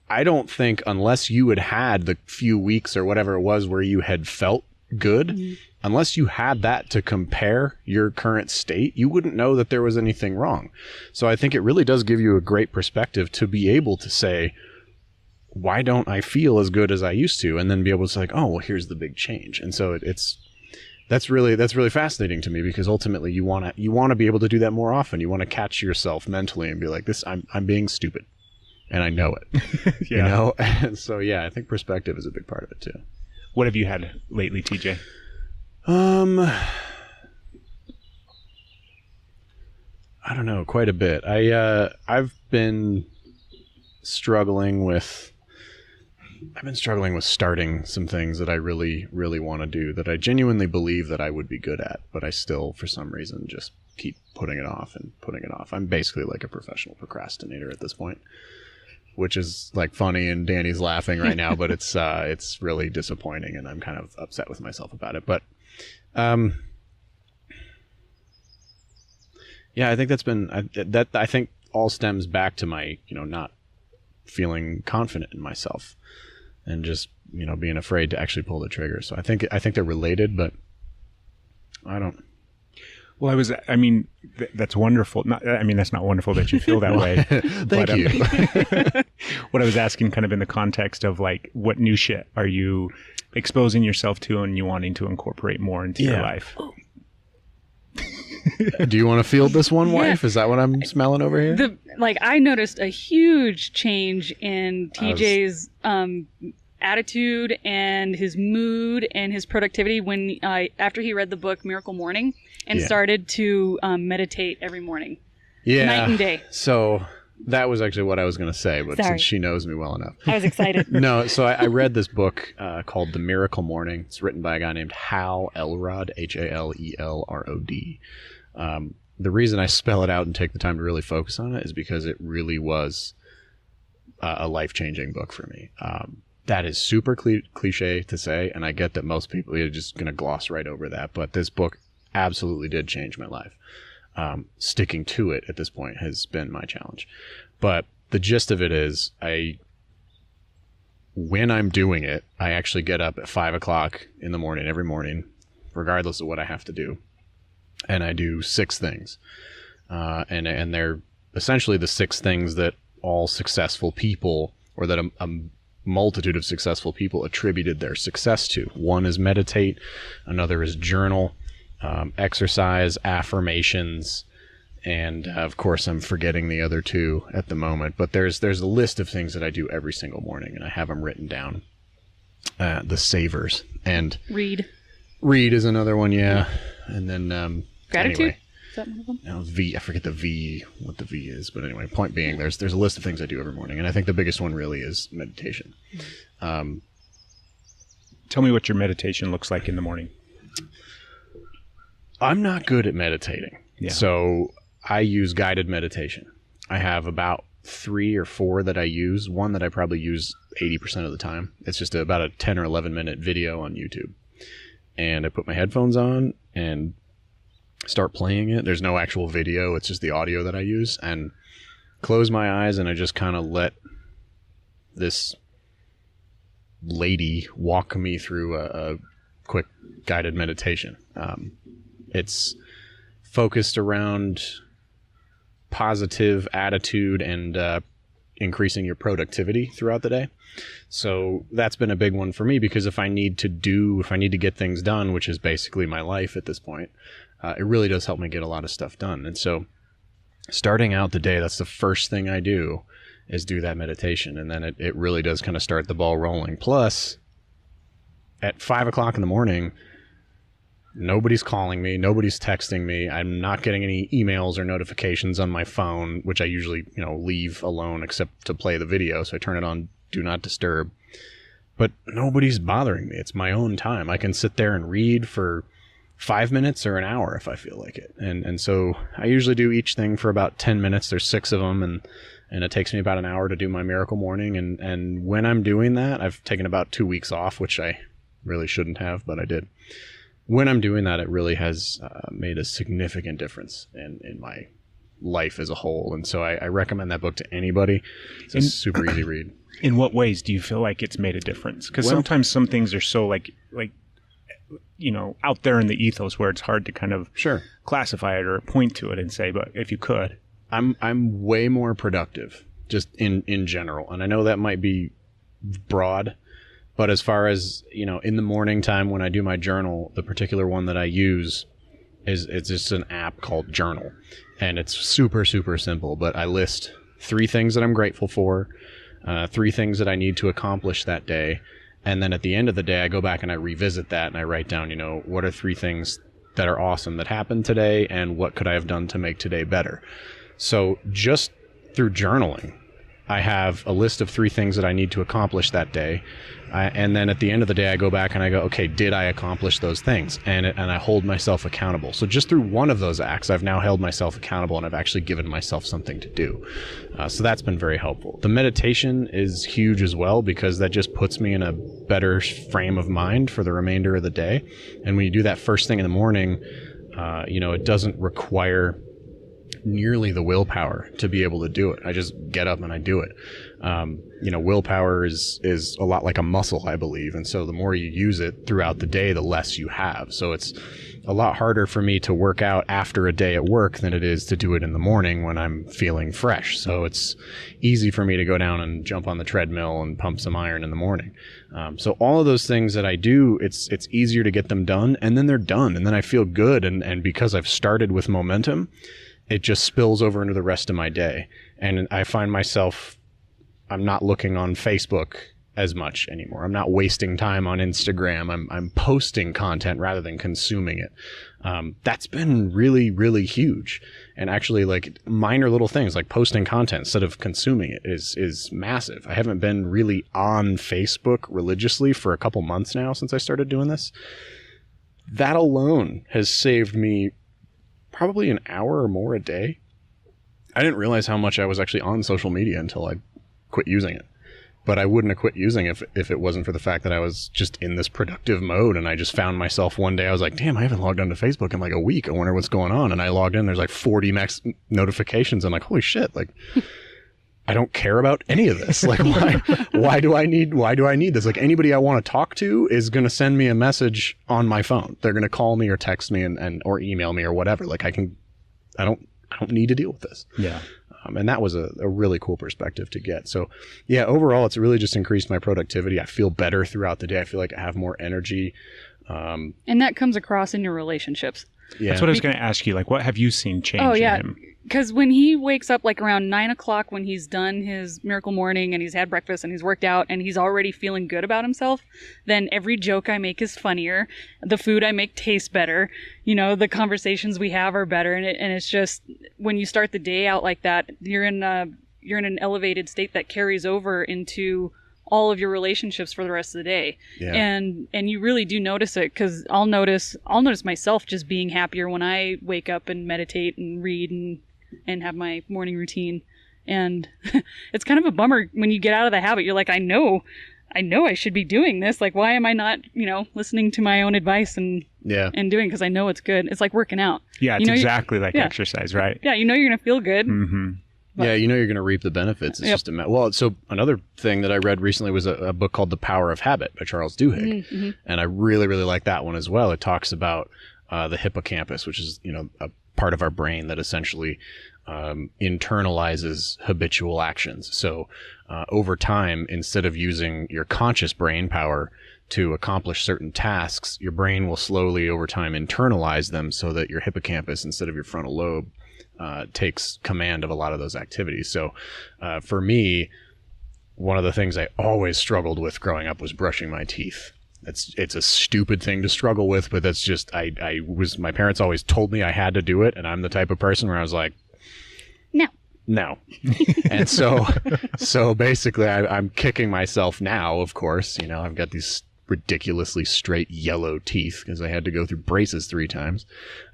[SPEAKER 7] I don't think, unless you had the few weeks or whatever it was where you had felt good, unless you had that to compare your current state, you wouldn't know that there was anything wrong. So I think it really does give you a great perspective to be able to say, why don't I feel as good as I used to? And then be able to say, like, oh, well, here's the big change. And so that's really fascinating to me, because ultimately you want to be able to do that more often. You want to catch yourself mentally and be like, I'm being stupid. And I know it, And so, I think perspective is a big part of it too.
[SPEAKER 1] What have you had lately, TJ?
[SPEAKER 7] I don't know, quite a bit. I've been struggling with starting some things that I really, really want to do, that I genuinely believe that I would be good at, but I still, for some reason, just keep putting it off and putting it off. I'm basically like a professional procrastinator at this point. which is like funny, and Danny's laughing right now, but it's really disappointing, and I'm kind of upset with myself about it. But yeah, I think I think all stems back to my, not feeling confident in myself and just, being afraid to actually pull the trigger. So I think they're related, but I don't.
[SPEAKER 1] Well, that's wonderful. That's not wonderful that you feel that way.
[SPEAKER 7] Thank you.
[SPEAKER 1] What I was asking kind of in the context of like, what new shit are you exposing yourself to and you wanting to incorporate more into your life?
[SPEAKER 7] Do you want to field this one, wife? Is that what I'm smelling over here?
[SPEAKER 4] I noticed a huge change in TJ's attitude and his mood and his productivity when after he read the book Miracle Morning and started to meditate every morning.
[SPEAKER 7] Yeah.
[SPEAKER 4] Night and day.
[SPEAKER 7] So that was actually what I was going to say, but since she knows me well enough.
[SPEAKER 4] I was excited.
[SPEAKER 7] No, so I read this book called The Miracle Morning. It's written by a guy named Hal Elrod, Halelrod. The reason I spell it out and take the time to really focus on it is because it really was a life-changing book for me. That is super cliche to say, and I get that most people are just going to gloss right over that, but this book absolutely did change my life. Sticking to it at this point has been my challenge. But the gist of it is, when I'm doing it, I actually get up at 5 o'clock in the morning, every morning, regardless of what I have to do. And I do 6 things. And they're essentially the 6 things that all successful people, or that a multitude of successful people attributed their success to. One is meditate, another is journal, exercise, affirmations, and of course I'm forgetting the other 2 at the moment. But there's a list of things that I do every single morning, and I have them written down. The savers, and
[SPEAKER 4] Read
[SPEAKER 7] is another one, yeah. And then
[SPEAKER 4] gratitude.
[SPEAKER 7] Anyway,
[SPEAKER 4] Is that one of them?
[SPEAKER 7] now V, I forget what the V is, but anyway, point being, there's a list of things I do every morning, and I think the biggest one really is meditation.
[SPEAKER 1] Tell me what your meditation looks like in the morning.
[SPEAKER 7] I'm not good at meditating, so I use guided meditation. I have about 3 or 4 that I use. One that I probably use 80% of the time. It's just about a 10 or 11 minute video on YouTube, and I put my headphones on and start playing it. There's no actual video, it's just the audio that I use, and close my eyes, and I just kind of let this lady walk me through a quick guided meditation. It's focused around positive attitude and increasing your productivity throughout the day. So that's been a big one for me, because if I need to get things done, which is basically my life at this point, it really does help me get a lot of stuff done. And so starting out the day, that's the first thing I do, is do that meditation. And then it really does kind of start the ball rolling. Plus, at 5 o'clock in the morning, nobody's calling me, nobody's texting me. I'm not getting any emails or notifications on my phone, which I usually, leave alone except to play the video. So I turn it on Do Not Disturb. But nobody's bothering me. It's my own time. I can sit there and read for 5 minutes or an hour if I feel like it. And so I usually do each thing for about 10 minutes. There's 6 of them, and it takes me about an hour to do my Miracle Morning. And when I'm doing that, I've taken about 2 weeks off, which I really shouldn't have, but I did. When I'm doing that, it really has made a significant difference in my life as a whole. And so I recommend that book to anybody. It's a super easy read.
[SPEAKER 1] In what ways do you feel like it's made a difference? Because sometimes some things are so like out there in the ethos where it's hard to kind of classify it or point to it and say, but if you could.
[SPEAKER 7] I'm way more productive just in general. And I know that might be broad, but as far as, in the morning time when I do my journal, the particular one that I use it's just an app called Journal. And it's super, super simple, but I list 3 things that I'm grateful for, 3 things that I need to accomplish that day. And then at the end of the day, I go back and I revisit that and I write down, what are 3 things that are awesome that happened today, and what could I have done to make today better? So just through journaling, I have a list of 3 things that I need to accomplish that day. And then at the end of the day, I go back and I go, okay, did I accomplish those things? And I hold myself accountable. So just through one of those acts, I've now held myself accountable, and I've actually given myself something to do. So that's been very helpful. The meditation is huge as well, because that just puts me in a better frame of mind for the remainder of the day. And when you do that first thing in the morning, it doesn't require nearly the willpower to be able to do it. I just get up and I do it. Willpower is a lot like a muscle, I believe. And so the more you use it throughout the day, the less you have. So it's a lot harder for me to work out after a day at work than it is to do it in the morning when I'm feeling fresh. So it's easy for me to go down and jump on the treadmill and pump some iron in the morning. So all of those things that I do, it's easier to get them done, and then they're done. And then I feel good. And because I've started with momentum, it just spills over into the rest of my day. And I find myself, I'm not looking on Facebook as much anymore. I'm not wasting time on Instagram. I'm posting content rather than consuming it. That's been really, really huge. And actually, like, minor little things like posting content instead of consuming it is massive. I haven't been really on Facebook religiously for a couple months now since I started doing this. That alone has saved me probably an hour or more a day. I didn't realize how much I was actually on social media until I quit using it. But I wouldn't have quit using it if it wasn't for the fact that I was just in this productive mode. And I just found myself one day, I was like, damn, I haven't logged onto Facebook in like a week. I wonder what's going on. And I logged in, there's like 40 max notifications. I'm like, holy shit, like, I don't care about any of this. Like, why do I need this? Like, anybody I want to talk to is going to send me a message on my phone. They're going to call me or text me or email me or whatever. Like, I don't need to deal with this.
[SPEAKER 1] Yeah.
[SPEAKER 7] And that was a really cool perspective to get. So yeah, overall, it's really just increased my productivity. I feel better throughout the day. I feel like I have more energy.
[SPEAKER 4] And that comes across in your relationships.
[SPEAKER 7] Yeah.
[SPEAKER 1] That's what I was going to ask you. Like, what have you seen change in him?
[SPEAKER 4] Because when he wakes up like around 9 o'clock, when he's done his miracle morning and he's had breakfast and he's worked out and he's already feeling good about himself, then every joke I make is funnier. The food I make tastes better. The conversations we have are better. And it's just, when you start the day out like that, you're in an elevated state that carries over into all of your relationships for the rest of the day.
[SPEAKER 7] Yeah.
[SPEAKER 4] And you really do notice it, because I'll notice myself just being happier when I wake up and meditate and read and have my morning routine. And it's kind of a bummer when you get out of the habit. You're like, I know I should be doing this. Like, why am I not, listening to my own advice and doing, because I know it's good. It's like working out.
[SPEAKER 1] Yeah, it's exactly like exercise, right?
[SPEAKER 4] Yeah, you're going to feel good.
[SPEAKER 1] Mm-hmm.
[SPEAKER 7] Yeah, you're going to reap the benefits. It's just so another thing that I read recently was a book called The Power of Habit by Charles Duhigg. Mm-hmm. And I really, really like that one as well. It talks about the hippocampus, which is, a part of our brain that essentially internalizes habitual actions. So over time, instead of using your conscious brain power to accomplish certain tasks, your brain will slowly over time internalize them so that your hippocampus, instead of your frontal lobe, takes command of a lot of those activities. So for me, one of the things I always struggled with growing up was brushing my teeth. It's a stupid thing to struggle with, but that's just, my parents always told me I had to do it. And I'm the type of person where I was like, no. And so basically I'm kicking myself now, of course. I've got these ridiculously straight yellow teeth because I had to go through braces 3 times.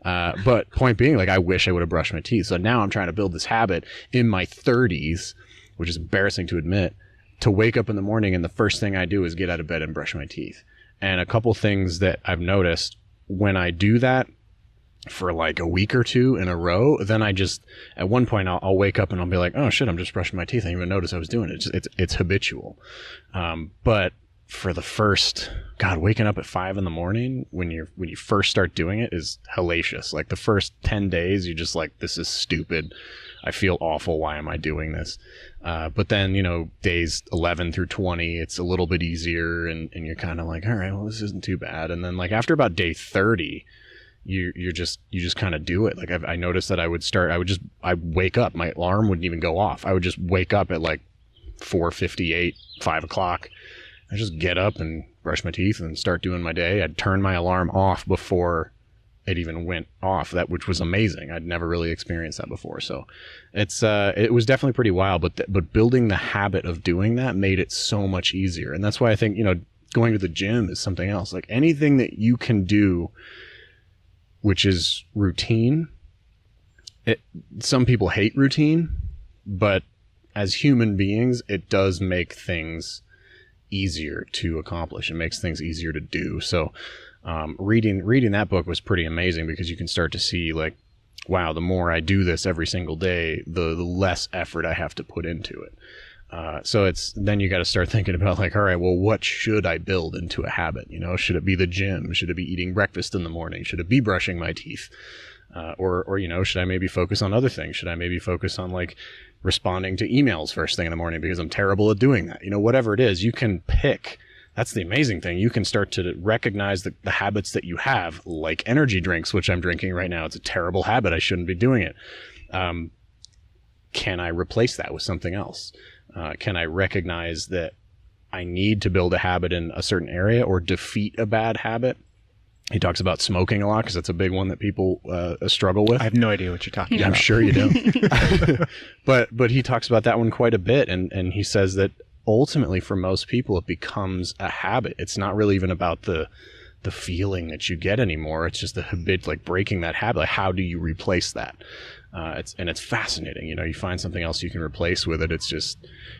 [SPEAKER 7] But point being, like, I wish I would have brushed my teeth. So now I'm trying to build this habit in my 30s, which is embarrassing to admit, to wake up in the morning and the first thing I do is get out of bed and brush my teeth. And a couple things that I've noticed when I do that for like a week or 2 in a row, then I just, at one point I'll wake up and I'll be like, oh shit, I'm just brushing my teeth. I didn't even notice I was doing it. It's habitual. But for the first, waking up at 5 a.m. when you first start doing it is hellacious. Like the first 10 days, you're just like, this is stupid. I feel awful. Why am I doing this? But then, days 11 through 20, it's a little bit easier and you're kind of like, all right, well, this isn't too bad. And then like after about day 30, you just kind of do it. Like I noticed that I'd wake up, my alarm wouldn't even go off. I would just wake up at like 4:58, 5 o'clock. I just get up and brush my teeth and start doing my day. I'd turn my alarm off before it even went off, which was amazing. I'd never really experienced that before. So it was definitely pretty wild, but building the habit of doing that made it so much easier. And that's why I think, going to the gym is something else. Like anything that you can do, which is routine. Some people hate routine, but as human beings, it does make things easier to accomplish. It makes things easier to do. So reading that book was pretty amazing, because you can start to see like, wow, the more I do this every single day, the less effort I have to put into it. So then you got to start thinking about like, all right, well, what should I build into a habit? Should it be the gym? Should it be eating breakfast in the morning? Should it be brushing my teeth? Or should I maybe focus on other things? Should I maybe focus on like responding to emails first thing in the morning because I'm terrible at doing that? Whatever it is, you can pick. That's the amazing thing. You can start to recognize the habits that you have, like energy drinks, which I'm drinking right now. It's a terrible habit. I shouldn't be doing it. Can I replace that with something else? Can I recognize that I need to build a habit in a certain area or defeat a bad habit? He talks about smoking a lot because that's a big one that people struggle with.
[SPEAKER 1] I have no idea what you're talking about.
[SPEAKER 7] I'm sure you don't. But he talks about that one quite a bit. And he says that ultimately for most people, it becomes a habit. It's not really even about the feeling that you get anymore. It's just the habit, like breaking that habit. Like, how do you replace that? It's fascinating. You find something else you can replace with it. It's just,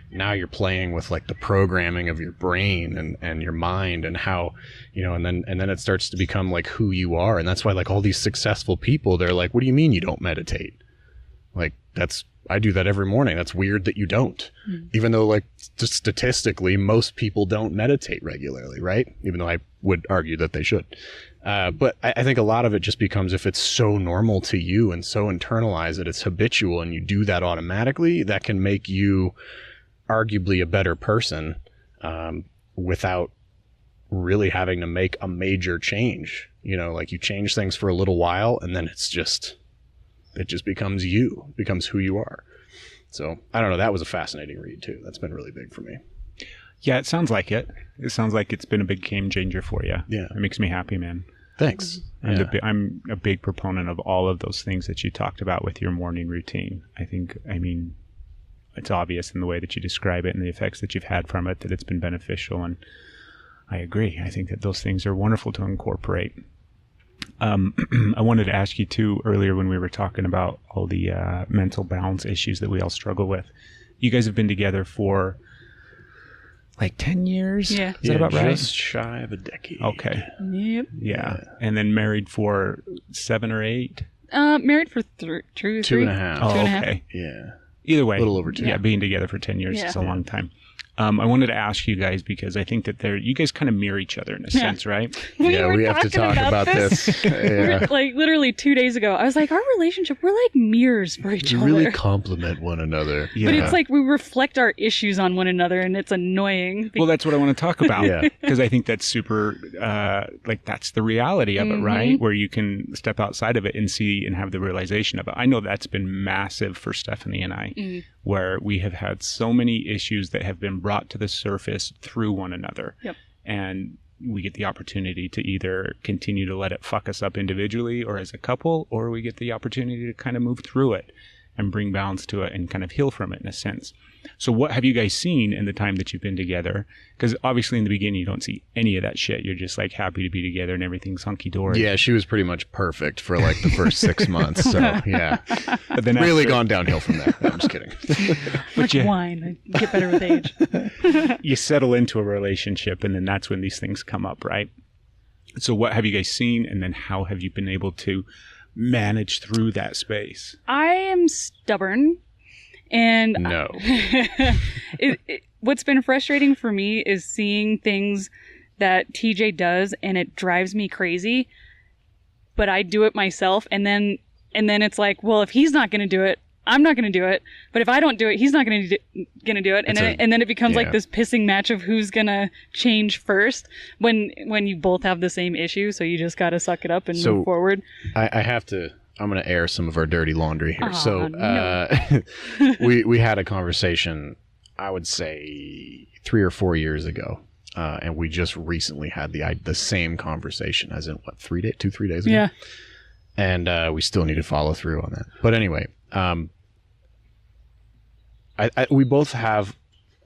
[SPEAKER 7] now you're playing with like the programming of your brain and your mind and how, and then it starts to become like who you are. And that's why like all these successful people, they're like, what do you mean you don't meditate? Like, I do that every morning. That's weird that you don't. Even though like statistically, most people don't meditate regularly, right? Even though I would argue that they should. But I think a lot of it just becomes, if it's so normal to you and so internalized that it's habitual and you do that automatically, that can make you arguably a better person without really having to make a major change. Like you change things for a little while and then it just becomes you, it becomes who you are. So I don't know. That was a fascinating read too. That's been really big for me.
[SPEAKER 1] Yeah, it sounds like it. It sounds like it's been a big game changer for you.
[SPEAKER 7] Yeah.
[SPEAKER 1] It makes me happy, man.
[SPEAKER 7] Thanks.
[SPEAKER 1] I'm a big proponent of all of those things that you talked about with your morning routine. I mean, it's obvious in the way that you describe it and the effects that you've had from it that it's been beneficial. And I agree. I think that those things are wonderful to incorporate. I wanted to ask you too earlier when we were talking about all the mental balance issues that we all struggle with. You guys have been together for like 10 years?
[SPEAKER 4] Yeah.
[SPEAKER 1] Is that about right?
[SPEAKER 7] Just shy of a decade.
[SPEAKER 1] Okay.
[SPEAKER 4] Yep.
[SPEAKER 1] Yeah. And then married for 7 or 8?
[SPEAKER 4] Married for 3.
[SPEAKER 7] 2.5.
[SPEAKER 1] Oh,
[SPEAKER 4] 2.5.
[SPEAKER 1] okay.
[SPEAKER 7] Yeah.
[SPEAKER 1] Either way.
[SPEAKER 7] A little over 2.
[SPEAKER 1] Yeah, being together for 10 years
[SPEAKER 4] Yeah.
[SPEAKER 1] is a long time. I wanted to ask you guys because I think that you guys kind of mirror each other in a sense, right?
[SPEAKER 7] We have to talk about this. Yeah.
[SPEAKER 4] Like literally 2 days ago, I was like, our relationship, we're like mirrors for each
[SPEAKER 7] We
[SPEAKER 4] other.
[SPEAKER 7] really complement one another.
[SPEAKER 1] Yeah.
[SPEAKER 4] But it's like we reflect our issues on one another, and it's annoying.
[SPEAKER 1] Well, that's what I want to talk about.
[SPEAKER 7] Yeah.
[SPEAKER 1] Because I think that's super, that's the reality of it, right? Where you can step outside of it and see and have the realization of it. I know that's been massive for Stephanie and I, where we have had so many issues that have been brought to the surface through one another.
[SPEAKER 4] Yep.
[SPEAKER 1] And we get the opportunity to either continue to let it fuck us up individually or as a couple, or we get the opportunity to kind of move through it and bring balance to it and kind of heal from it in a sense. So what have you guys seen in the time that you've been together? Because obviously in the beginning you don't see any of that shit. You're just like happy to be together and everything's hunky-dory.
[SPEAKER 7] Yeah, she was pretty much perfect for like the first 6 months. So yeah,
[SPEAKER 1] But then
[SPEAKER 7] really
[SPEAKER 1] after-
[SPEAKER 7] gone downhill from there. No, I'm just kidding.
[SPEAKER 4] Like wine, I get better with age.
[SPEAKER 1] you settle into a relationship and then that's when these things come up, right? So what have you guys seen and then how have you been able to manage through that space?
[SPEAKER 4] I am stubborn, and
[SPEAKER 7] No.
[SPEAKER 4] What's been frustrating for me is seeing things that TJ does, and it drives me crazy. But I do it myself, and then it's like, well, if he's not going to do it, I'm not going to do it. But if I don't do it, he's not going to do it, and then it becomes like this pissing match of who's going to change first. When you both have the same issue, so you just got to suck it up and move forward.
[SPEAKER 7] I have to. I'm going to air some of our dirty laundry here.
[SPEAKER 4] No.
[SPEAKER 7] we had a conversation, I would say 3 or 4 years ago, and we just recently had the same conversation. As in what, 3 days ago? And we still need to follow through on that. But anyway, we both have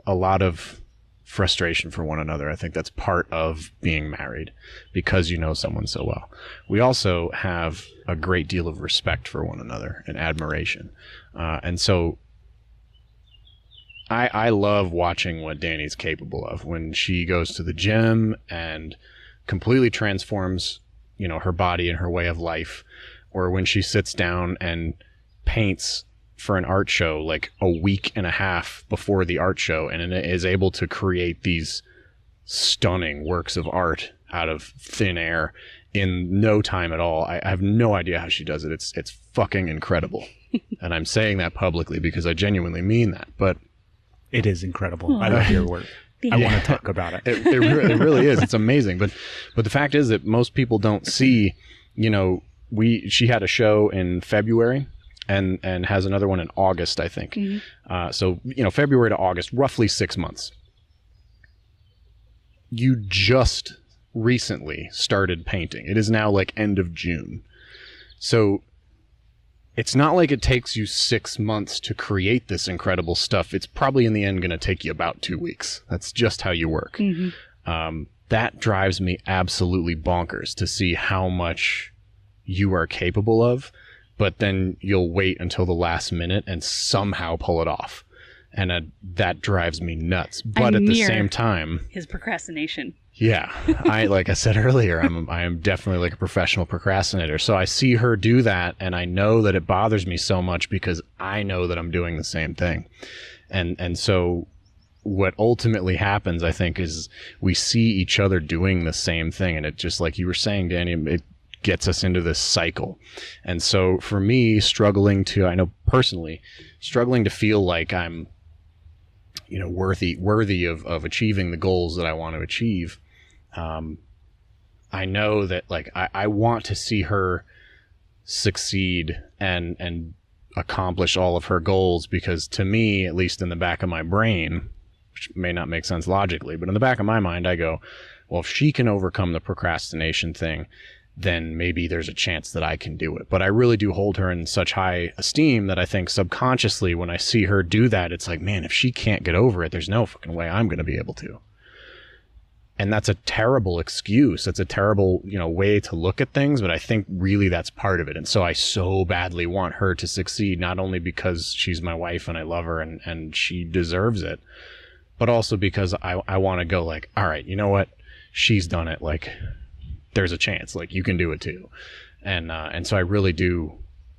[SPEAKER 7] a lot of frustration for one another. I think that's part of being married, because you know someone so well. We also have a great deal of respect for one another and admiration. And so I love watching what Dani's capable of when she goes to the gym and completely transforms, you know, her body and her way of life, or when she sits down and paints for an art show like a week and a half before the art show and is able to create these stunning works of art out of thin air in no time at all. I have no idea how she does it. It's fucking incredible. And I'm saying that publicly because I genuinely mean that. But
[SPEAKER 1] it is incredible. I love your work. I want to talk about it.
[SPEAKER 7] It really is. It's amazing. But the fact is that most people don't see, you know, she had a show in February and has another one in August, I think. Mm-hmm. So, you know, February to August, roughly 6 months. You just recently started painting. It is now like end of June. So it's not like it takes you 6 months to create this incredible stuff. It's probably in the end going to take you about 2 weeks. That's just how you work. Mm-hmm. That drives me absolutely bonkers to see how much you are capable of, but then you'll wait until the last minute and somehow pull it off. And that drives me nuts. But at the same time,
[SPEAKER 4] his procrastination.
[SPEAKER 7] Yeah. Like I said earlier, I am definitely like a professional procrastinator. So I see her do that and I know that it bothers me so much because I know that I'm doing the same thing. And so what ultimately happens, I think, is we see each other doing the same thing. And it just, like you were saying, Danny, it gets us into this cycle. And so for me, I know personally, struggling to feel like I'm, you know, worthy of achieving the goals that I want to achieve. I know that, like, I want to see her succeed and accomplish all of her goals, because to me, at least in the back of my brain, which may not make sense logically, but in the back of my mind, I go, well, if she can overcome the procrastination thing, then maybe there's a chance that I can do it. But I really do hold her in such high esteem that I think subconsciously when I see her do that, it's like, man, if she can't get over it, there's no fucking way I'm going to be able to. And that's a terrible excuse. That's a terrible, you know, way to look at things, but I think really that's part of it. And so I so badly want her to succeed, not only because she's my wife and I love her and she deserves it, but also because I want to go like, all right, you know what? She's done it. Like, there's a chance, like, you can do it too. And so I really do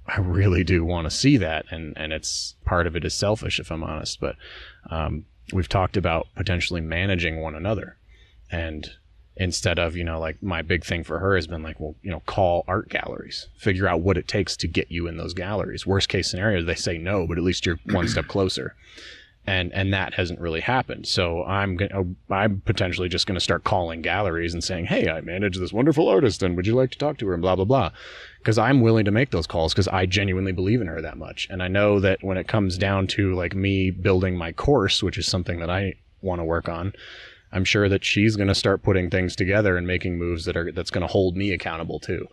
[SPEAKER 7] want to see that. And it's part of it is selfish, if I'm honest, but we've talked about potentially managing one another. And instead of, you know, like, my big thing for her has been like, well, you know, call art galleries, figure out what it takes to get you in those galleries. Worst case scenario, they say no, but at least you're one step closer. And that hasn't really happened. So I'm potentially just going to start calling galleries and saying, hey, I manage this wonderful artist and would you like to talk to her and blah, blah, blah. Because I'm willing to make those calls because I genuinely believe in her that much. And I know that when it comes down to, like, me building my course, which is something that I want to work on, I'm sure that she's going to start putting things together and making moves that's going to hold me accountable too.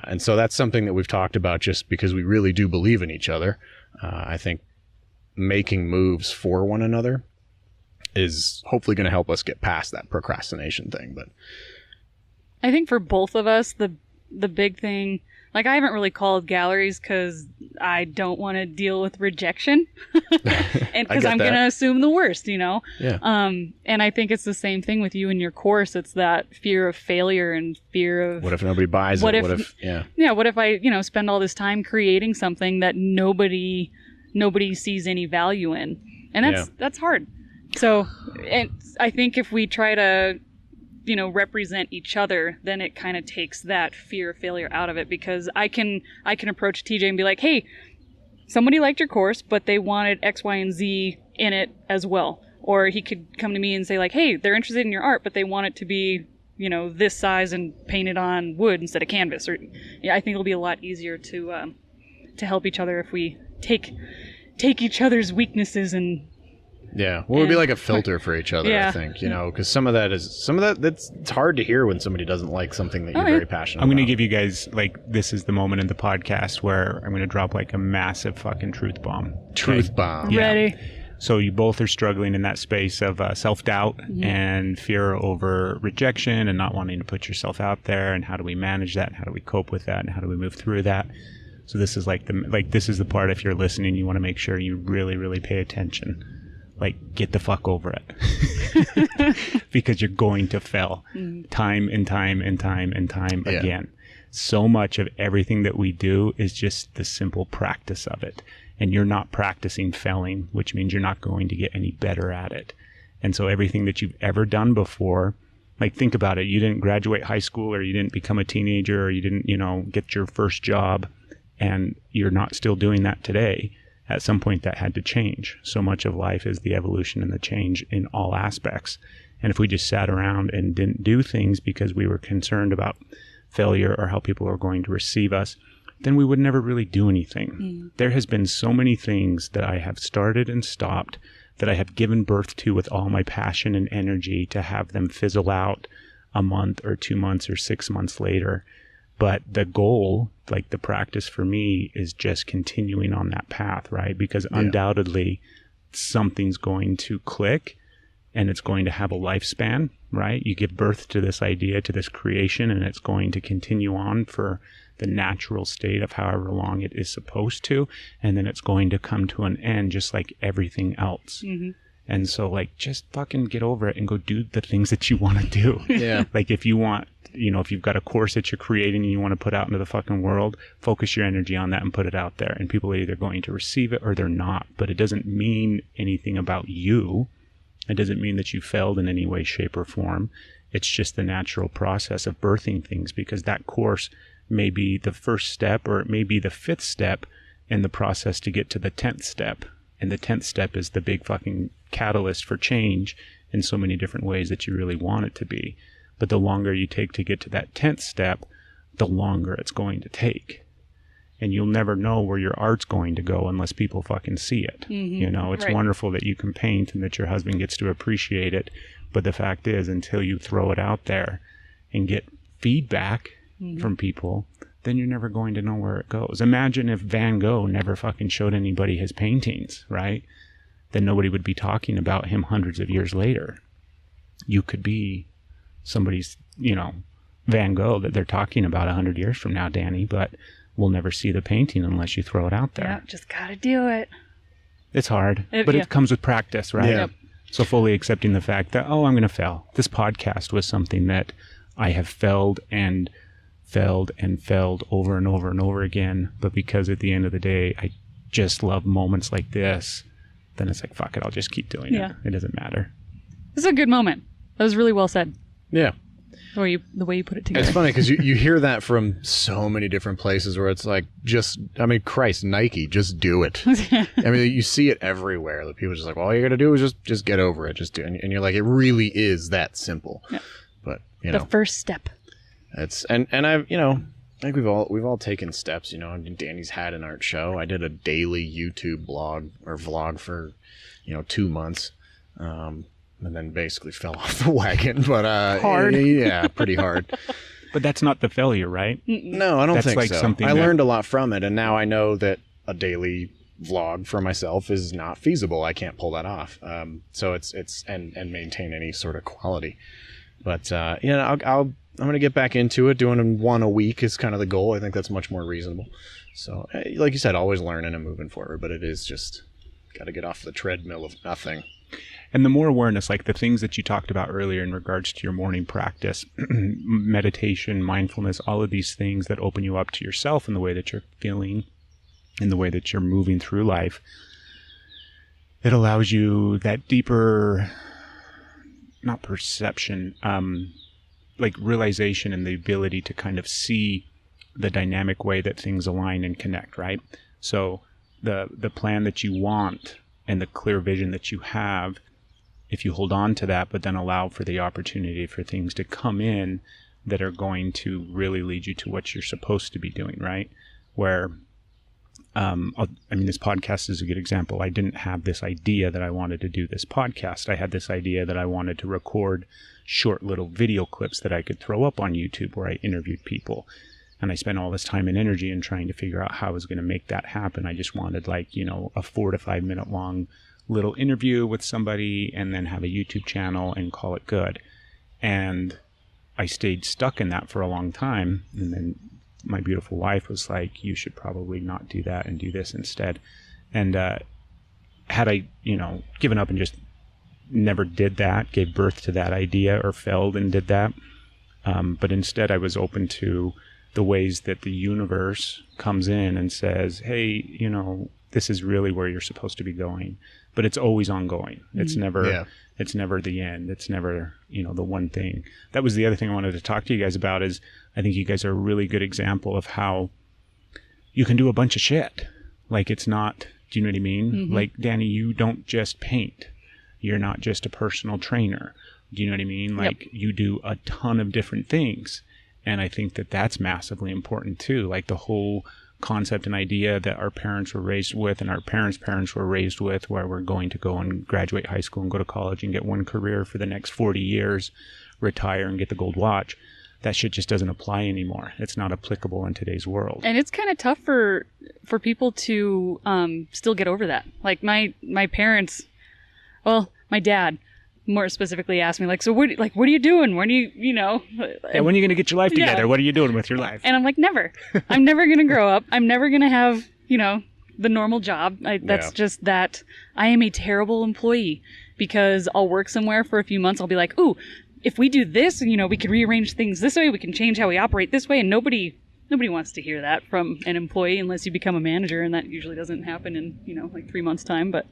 [SPEAKER 7] And so that's something that we've talked about just because we really do believe in each other. I think making moves for one another is hopefully going to help us get past that procrastination thing. But
[SPEAKER 4] I think for both of us, the big thing, like, I haven't really called galleries because I don't want to deal with rejection and because I'm going to assume the worst, you know?
[SPEAKER 7] Yeah.
[SPEAKER 4] And I think it's the same thing with you and your course. It's that fear of failure and fear of,
[SPEAKER 7] what if nobody buys it? What if
[SPEAKER 4] what if I, you know, spend all this time creating something that nobody sees any value in, and that's hard. So, and I think if we try to, you know, represent each other, then it kind of takes that fear of failure out of it, because I can approach TJ and be like, hey, somebody liked your course, but they wanted X, Y, and Z in it as well. Or he could come to me and say, like, hey, they're interested in your art, but they want it to be, you know, this size and painted on wood instead of canvas. Or, yeah, I think it'll be a lot easier to help each other if we take each other's weaknesses and
[SPEAKER 7] Yeah, well, it would be like a filter for each other,
[SPEAKER 4] Yeah.
[SPEAKER 7] I think, you know, because some of that's it's hard to hear when somebody doesn't like something that you're very passionate
[SPEAKER 1] I'm
[SPEAKER 7] about.
[SPEAKER 1] going to give you guys, like, this is the moment in the podcast where I'm going to drop, like, a massive fucking truth bomb.
[SPEAKER 7] Truth bomb.
[SPEAKER 1] Yeah.
[SPEAKER 4] Ready?
[SPEAKER 1] So you both are struggling in that space of self-doubt and fear over rejection and not wanting to put yourself out there. And how do we manage that? And how do we cope with that? And how do we move through that? So this is this is the part, if you're listening, you want to make sure you really, really pay attention. Like, get the fuck over it. Because you're going to fail time and time and time and time again. So much of everything that we do is just the simple practice of it. And you're not practicing failing, which means you're not going to get any better at it. And so everything that you've ever done before, like, think about it. You didn't graduate high school, or you didn't become a teenager, or you didn't, get your first job, and you're not still doing that today. At some point that had to change. So much of life is the evolution and the change in all aspects. And if we just sat around and didn't do things because we were concerned about failure or how people are going to receive us, then we would never really do anything. There has been so many things that I have started and stopped, that I have given birth to with all my passion and energy, to have them fizzle out a month or 2 months or 6 months later. But the goal, like the practice for me, is just continuing on that path, right? Because undoubtedly something's going to click, and it's going to have a lifespan, right? You give birth to this idea, to this creation, and it's going to continue on for the natural state of however long it is supposed to. And then it's going to come to an end, just like everything else. And so, like, just fucking get over it and go do the things that you want to do.
[SPEAKER 7] Yeah.
[SPEAKER 1] Like, if you want, if you've got a course that you're creating and you want to put out into the fucking world, focus your energy on that and put it out there. And people are either going to receive it or they're not. But it doesn't mean anything about you. It doesn't mean that you failed in any way, shape, or form. It's just the natural process of birthing things, because that course may be the first step, or it may be the 5th step in the process to get to the 10th step. And the 10th step is the big fucking catalyst for change in so many different ways that you really want it to be. But the longer you take to get to that 10th step, the longer it's going to take. And you'll never know where your art's going to go unless people fucking see it. It's wonderful that you can paint and that your husband gets to appreciate it. But the fact is, until you throw it out there and get feedback from people, then you're never going to know where it goes. Imagine if Van Gogh never fucking showed anybody his paintings, right? Then nobody would be talking about him hundreds of years later. You could be somebody's, Van Gogh that they're talking about 100 years from now, Danny, but we'll never see the painting unless you throw it out there.
[SPEAKER 4] Yeah, just gotta do it.
[SPEAKER 1] It's hard, but it comes with practice, right?
[SPEAKER 7] Yeah.
[SPEAKER 1] So fully accepting the fact that, I'm going to fail. This podcast was something that I have failed and failed over and over and over again. But because at the end of the day, I just love moments like this, then it's like, fuck it, I'll just keep doing it. It doesn't matter.
[SPEAKER 4] This is a good moment. That was really well said.
[SPEAKER 7] Yeah.
[SPEAKER 4] The way you put it together.
[SPEAKER 7] It's funny because you hear that from so many different places where it's like, Christ, Nike, just do it. You see it everywhere. Like, people are just like, well, all you got to do is just get over it. Just do it. And you're like, it really is that simple. Yeah. But,
[SPEAKER 4] the first step.
[SPEAKER 7] It's, and I've, I think we've all taken steps, Danny's had an art show. I did a daily YouTube blog or vlog for, 2 months. And then basically fell off the wagon, but
[SPEAKER 4] hard.
[SPEAKER 7] Yeah, pretty hard.
[SPEAKER 1] But that's not the failure, right?
[SPEAKER 7] No, I don't think
[SPEAKER 1] like
[SPEAKER 7] so.
[SPEAKER 1] Something
[SPEAKER 7] I learned a lot from it, and now I know that a daily vlog for myself is not feasible. I can't pull that off. So it's and maintain any sort of quality. But I'm going to get back into it. Doing one a week is kind of the goal. I think that's much more reasonable. So, like you said, always learning and moving forward. But it is just got to get off the treadmill of nothing.
[SPEAKER 1] And the more awareness, like the things that you talked about earlier in regards to your morning practice, meditation, mindfulness, all of these things that open you up to yourself and the way that you're feeling and the way that you're moving through life, it allows you that deeper, not perception, like realization and the ability to kind of see the dynamic way that things align and connect, right? So the plan that you want and the clear vision that you have, if you hold on to that, but then allow for the opportunity for things to come in that are going to really lead you to what you're supposed to be doing, right? Where this podcast is a good example. I didn't have this idea that I wanted to do this podcast. I had this idea that I wanted to record short little video clips that I could throw up on YouTube where I interviewed people. And I spent all this time and energy in trying to figure out how I was going to make that happen. I just wanted a 4 to 5 minute long little interview with somebody and then have a YouTube channel and call it good. And I stayed stuck in that for a long time. And then my beautiful wife was like, you should probably not do that and do this instead. And had I, given up and just never did that, gave birth to that idea or failed and did that. But instead I was open to the ways that the universe comes in and says, hey, this is really where you're supposed to be going. But it's always ongoing. It's never it's never the end. It's never, the one thing. That was the other thing I wanted to talk to you guys about is I think you guys are a really good example of how you can do a bunch of shit. Like it's not, do you know what I mean? Mm-hmm. Like, Danny, you don't just paint. You're not just a personal trainer. Do you know what I mean? Like you do a ton of different things. And I think that that's massively important too. Like the whole concept and idea that our parents were raised with and our parents were raised with, where we're going to go and graduate high school and go to college and get one career for the next 40 years, retire and get the gold watch. That shit just doesn't apply anymore. It's not applicable in today's world.
[SPEAKER 4] And it's kind of tough for people to still get over that. Like my parents, well, my dad more specifically asked me, like, so what are you doing? When are you,
[SPEAKER 1] when are you going to get your life together? Yeah. What are you doing with your life?
[SPEAKER 4] And I'm like, never. I'm never going to grow up. I'm never going to have, the normal job. That's just that. I am a terrible employee because I'll work somewhere for a few months. I'll be like, ooh, if we do this, we could rearrange things this way. We can change how we operate this way. And nobody wants to hear that from an employee unless you become a manager. And that usually doesn't happen in, 3 months time. But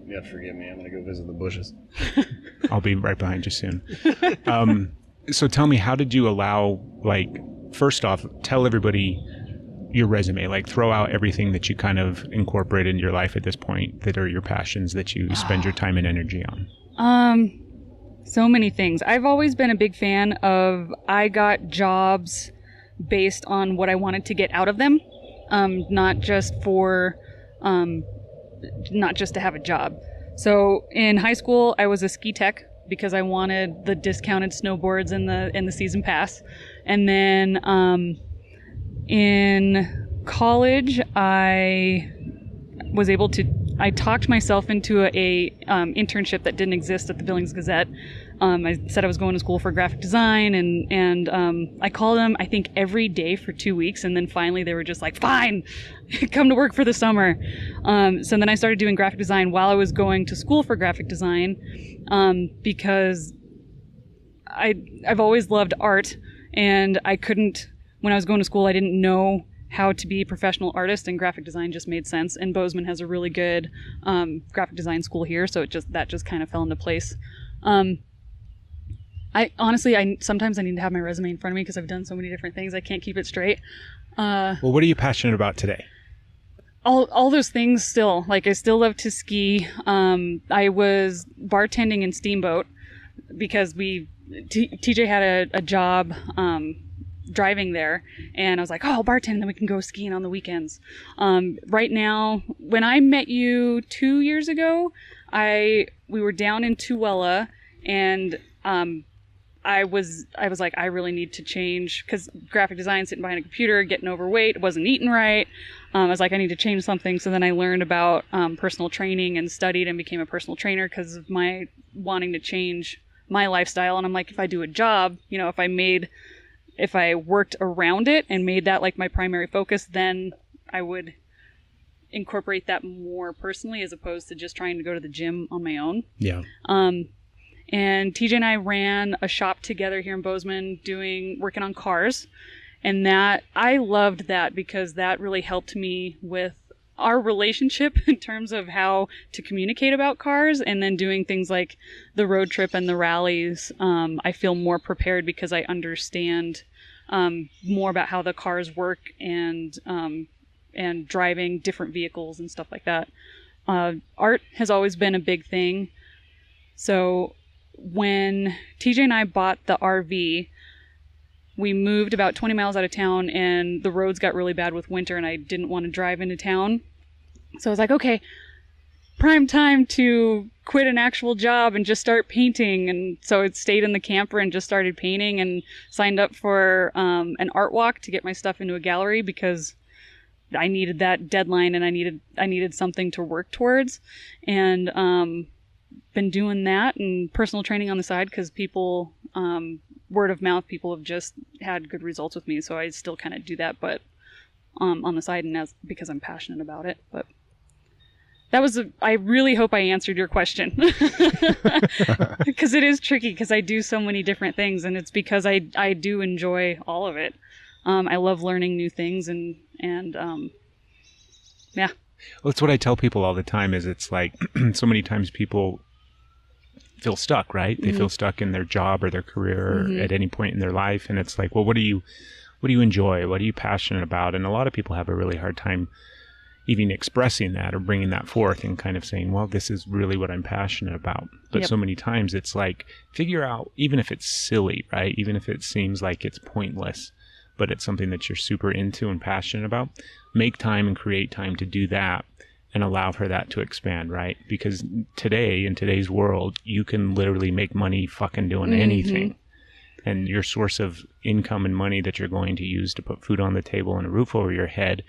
[SPEAKER 7] you have to forgive me. I'm going to go visit the bushes.
[SPEAKER 1] I'll be right behind you soon. So tell me, how did you allow, first off, tell everybody your resume, throw out everything that you kind of incorporate in your life at this point that are your passions that you spend your time and energy on.
[SPEAKER 4] So many things. I've always been a big fan of, I got jobs based on what I wanted to get out of them. Not just to have a job. So in high school, I was a ski tech because I wanted the discounted snowboards and the season pass. And then in college, I talked myself into a internship that didn't exist at the Billings Gazette. I said I was going to school for graphic design, and I called them, I think, every day for 2 weeks, and then finally they were just like, fine, come to work for the summer. So then I started doing graphic design while I was going to school for graphic design, because I've always loved art, and when I was going to school, I didn't know how to be a professional artist, and graphic design just made sense. And Bozeman has a really good graphic design school here, so that just kind of fell into place. I sometimes I need to have my resume in front of me because I've done so many different things. I can't keep it straight.
[SPEAKER 1] Well, what are you passionate about today?
[SPEAKER 4] All those things still. I still love to ski. I was bartending in Steamboat because TJ had a job driving there, and I was like, oh, I'll bartend, and then we can go skiing on the weekends. Right now, when I met you 2 years ago, we were down in Tooele, and I was like, I really need to change, because graphic design, sitting behind a computer, getting overweight, wasn't eating right. I was like, I need to change something. So then I learned about personal training and studied and became a personal trainer because of my wanting to change my lifestyle. And I'm like, if I do a job, if I worked around it and made that like my primary focus, then I would incorporate that more personally as opposed to just trying to go to the gym on my own.
[SPEAKER 1] Yeah.
[SPEAKER 4] And TJ and I ran a shop together here in Bozeman working on cars. And I loved that because that really helped me with our relationship in terms of how to communicate about cars, and then doing things like the road trip and the rallies. I feel more prepared because I understand more about how the cars work and driving different vehicles and stuff like that. Art has always been a big thing. So when TJ and I bought the RV, we moved about 20 miles out of town, and the roads got really bad with winter, and I didn't want to drive into town. So I was like, okay, prime time to quit an actual job and just start painting. And so I stayed in the camper and just started painting, and signed up for an art walk to get my stuff into a gallery, because I needed that deadline, and I needed something to work towards. And been doing that, and personal training on the side, because people, word of mouth, people have just had good results with me. So I still kind of do that, but on the side, and because I'm passionate about it. But I really hope I answered your question, because it is tricky, because I do so many different things, and it's because I do enjoy all of it. I love learning new things, and yeah.
[SPEAKER 1] Well, it's what I tell people all the time, is it's like so many times people feel stuck, right? They feel stuck in their job or their career or at any point in their life. And it's like, well, what do you enjoy? What are you passionate about? And a lot of people have a really hard time even expressing that or bringing that forth and kind of saying, well, this is really what I'm passionate about. But so many times it's like, figure out, even if it's silly, right? Even if it seems like it's pointless, but it's something that you're super into and passionate about, make time and create time to do that and allow for that to expand, right? Because today, in today's world, you can literally make money fucking doing anything. And your source of income and money that you're going to use to put food on the table and a roof over your head,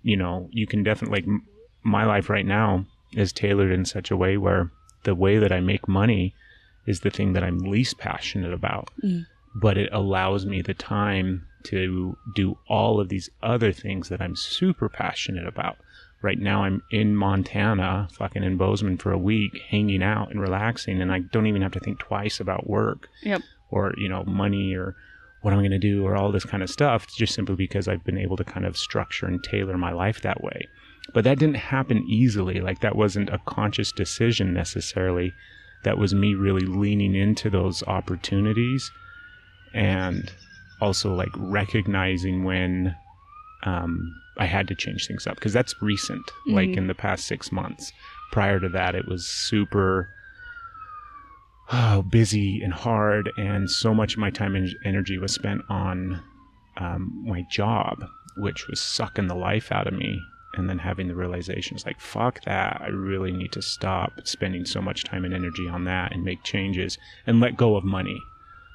[SPEAKER 1] you know, you can definitely, like, my life right now is tailored in such a way where the way that I make money is the thing that I'm least passionate about. But it allows me the time to do all of these other things that I'm super passionate about. Right now I'm in Montana, fucking in Bozeman for a week, hanging out and relaxing, and I don't even have to think twice about work or, you know, money or what I'm going to do or all this kind of stuff, just simply because I've been able to kind of structure and tailor my life that way. But that didn't happen easily. Like, that wasn't a conscious decision necessarily. That was me really leaning into those opportunities, and also like recognizing when I had to change things up, because that's recent, like in the past 6 months. Prior to that, it was super busy and hard, and so much of my time and energy was spent on my job, which was sucking the life out of me. And then having the realizations like, fuck that, I really need to stop spending so much time and energy on that and make changes and let go of money.